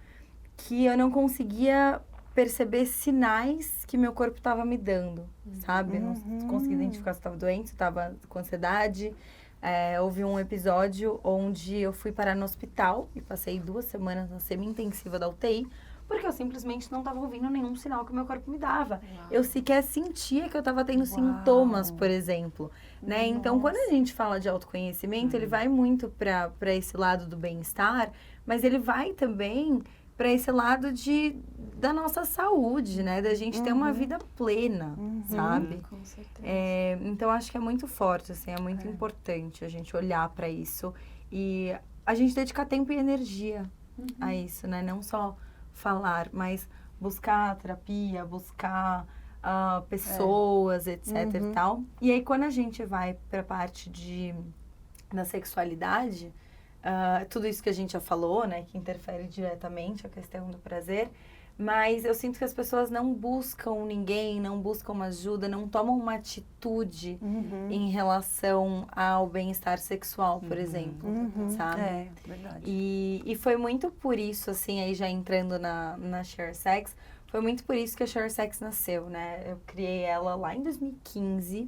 que eu não conseguia perceber sinais que meu corpo estava me dando, sabe? Eu não conseguia identificar se estava doente, se estava com ansiedade. Houve um episódio onde eu fui parar no hospital e passei 2 semanas na semi-intensiva da UTI, porque eu simplesmente não estava ouvindo nenhum sinal que o meu corpo me dava. Eu sequer sentia que eu estava tendo sintomas, por exemplo, né? Então, quando a gente fala de autoconhecimento, ele vai muito para esse lado do bem-estar, mas ele vai também para esse lado da nossa saúde, né? Da gente ter uma vida plena, sabe? Com certeza. Então, acho que é muito forte, assim, é muito importante a gente olhar para isso e a gente dedicar tempo e energia a isso, né? Não só falar, mas buscar terapia, buscar pessoas, etc e tal. E aí, quando a gente vai para a parte da sexualidade, tudo isso que a gente já falou, né, que interfere diretamente a questão do prazer, mas eu sinto que as pessoas não buscam ninguém, não buscam ajuda, não tomam uma atitude em relação ao bem-estar sexual, por exemplo, sabe? É, verdade. E foi muito por isso, assim, aí já entrando na Share Sex, foi muito por isso que a Share Sex nasceu, né? Eu criei ela lá em 2015,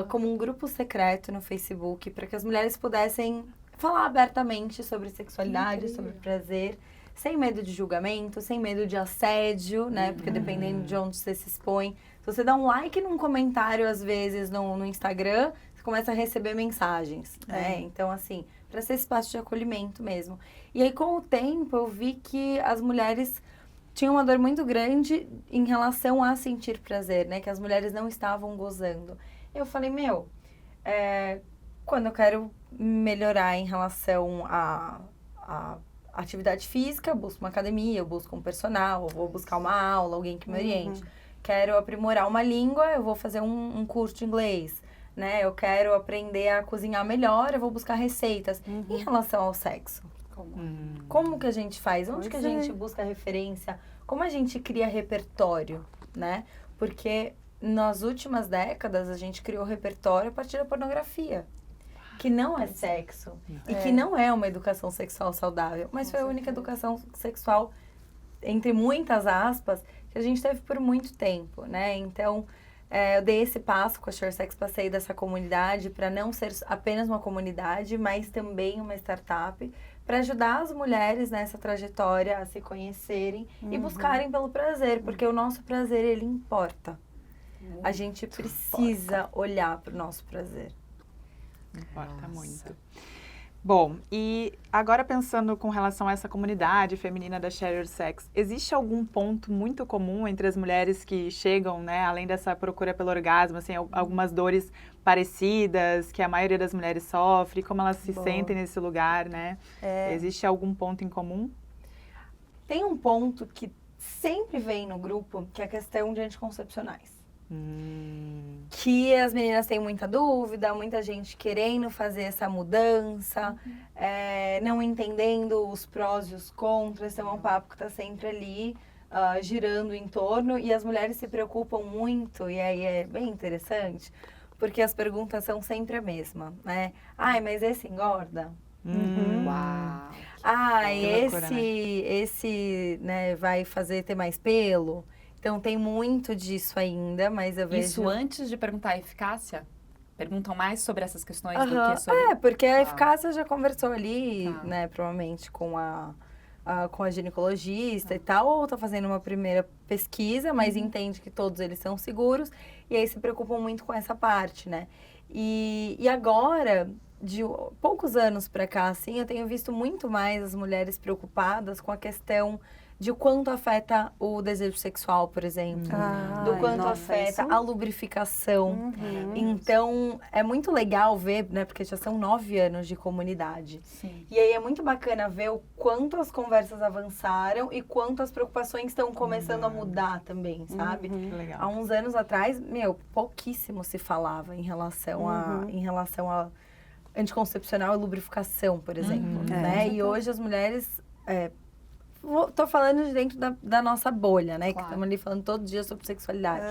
como um grupo secreto no Facebook, para que as mulheres pudessem falar abertamente sobre sexualidade, sobre prazer, sem medo de julgamento, sem medo de assédio, né? Porque dependendo de onde você se expõe, se você dá um like num comentário, às vezes, no Instagram, você começa a receber mensagens, né? Então, assim, para ser esse espaço de acolhimento mesmo. E aí, com o tempo, eu vi que as mulheres tinham uma dor muito grande em relação a sentir prazer, né? Que as mulheres não estavam gozando. Eu falei, quando eu quero melhorar em relação à atividade física, eu busco uma academia, eu busco um personal, eu vou buscar uma aula, alguém que me oriente. Quero aprimorar uma língua, eu vou fazer um curso de inglês, né? Eu quero aprender a cozinhar melhor, eu vou buscar receitas. Em relação ao sexo, como que a gente faz? Onde que a gente busca referência? Como a gente cria repertório, né? Porque nas últimas décadas a gente criou repertório a partir da pornografia, que não é sexo e que não é uma educação sexual saudável, mas foi a única educação sexual, entre muitas aspas, que a gente teve por muito tempo, né? Então, eu dei esse passo com a Share Sex, passei dessa comunidade para não ser apenas uma comunidade, mas também uma startup, para ajudar as mulheres nessa trajetória a se conhecerem e buscarem pelo prazer, porque o nosso prazer, ele importa. A gente precisa olhar para o nosso prazer. Importa muito. Bom, e agora pensando com relação a essa comunidade feminina da Share Your Sex, existe algum ponto muito comum entre as mulheres que chegam, né, além dessa procura pelo orgasmo, assim, algumas dores parecidas que a maioria das mulheres sofre, como elas se sentem nesse lugar, né? Existe algum ponto em comum? Tem um ponto que sempre vem no grupo que é a questão de anticoncepcionais. Que as meninas têm muita dúvida, muita gente querendo fazer essa mudança, não entendendo os prós e os contras, então é um papo que está sempre ali, girando em torno, e as mulheres se preocupam muito, e aí é bem interessante, porque as perguntas são sempre a mesma, né? Ai, mas esse engorda? Uau! Ai, loucura, esse, né, vai fazer ter mais pelo? Então tem muito disso ainda, mas eu vejo... Isso antes de perguntar a eficácia? Perguntam mais sobre essas questões do que sobre... porque a eficácia já conversou ali, Tá. né, provavelmente com a ginecologista e tal, ou tá fazendo uma primeira pesquisa, mas entende que todos eles são seguros, e aí se preocupam muito com essa parte, né? E agora, de poucos anos pra cá, assim, eu tenho visto muito mais as mulheres preocupadas com a questão de o quanto afeta o desejo sexual, por exemplo. Do quanto afeta a lubrificação. Então, é muito legal ver, né? Porque já são 9 anos de comunidade. Sim. E aí é muito bacana ver o quanto as conversas avançaram e quanto as preocupações estão começando a mudar também, sabe? Que legal. Há uns anos atrás, pouquíssimo se falava em relação a anticoncepcional e lubrificação, por exemplo, né? E hoje as mulheres... tô falando de dentro da nossa bolha, né? Claro. Que estamos ali falando todo dia sobre sexualidade.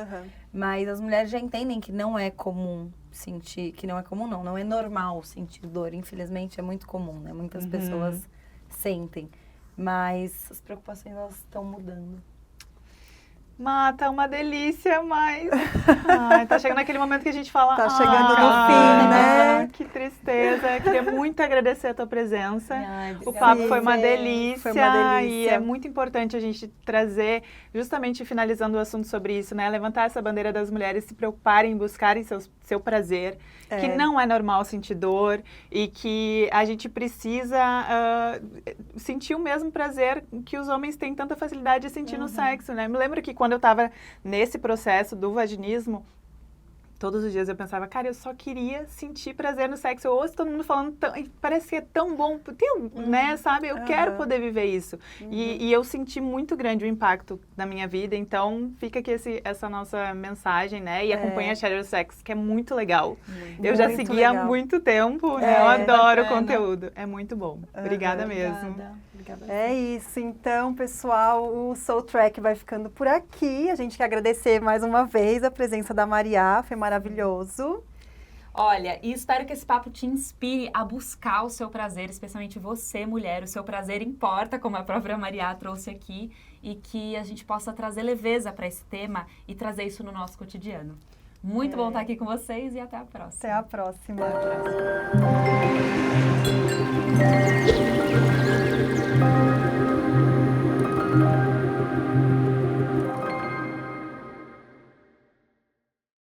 Mas as mulheres já entendem que não é comum sentir... Que não é comum, não é normal sentir dor. Infelizmente, é muito comum, né? Muitas pessoas sentem. Mas as preocupações, elas estão mudando. Mata, uma delícia, mas... Ai, tá chegando aquele momento que a gente fala... Tá chegando no cara, fim, né? Que tristeza. Eu queria muito agradecer a tua presença. Ai, O papo foi uma Sim, delícia. foi uma delícia. E é muito importante a gente trazer, justamente finalizando o assunto sobre isso, né? Levantar essa bandeira das mulheres se preocuparem em buscarem seu prazer. Que não é normal sentir dor e que a gente precisa sentir o mesmo prazer que os homens têm tanta facilidade de sentir no sexo, né? Me lembro que quando eu estava nesse processo do vaginismo, todos os dias eu pensava, cara, eu só queria sentir prazer no sexo. Eu ouço todo mundo falando, parece que é tão bom, né, sabe? Eu quero poder viver isso. E eu senti muito grande o impacto na minha vida, então fica aqui essa nossa mensagem, né? E acompanha a Shadow Sex, que é muito legal. Eu já Muito segui há legal. muito tempo, né? Eu adoro o bacana. conteúdo. É muito bom. Obrigada mesmo. Obrigada. É isso, então, pessoal, o Soul Track vai ficando por aqui. A gente quer agradecer mais uma vez a presença da Maria, foi maravilhoso. Olha, e espero que esse papo te inspire a buscar o seu prazer, especialmente você, mulher. O seu prazer importa, como a própria Maria trouxe aqui, e que a gente possa trazer leveza para esse tema e trazer isso no nosso cotidiano. Muito bom estar aqui com vocês e até a próxima. Até a próxima. Até a próxima.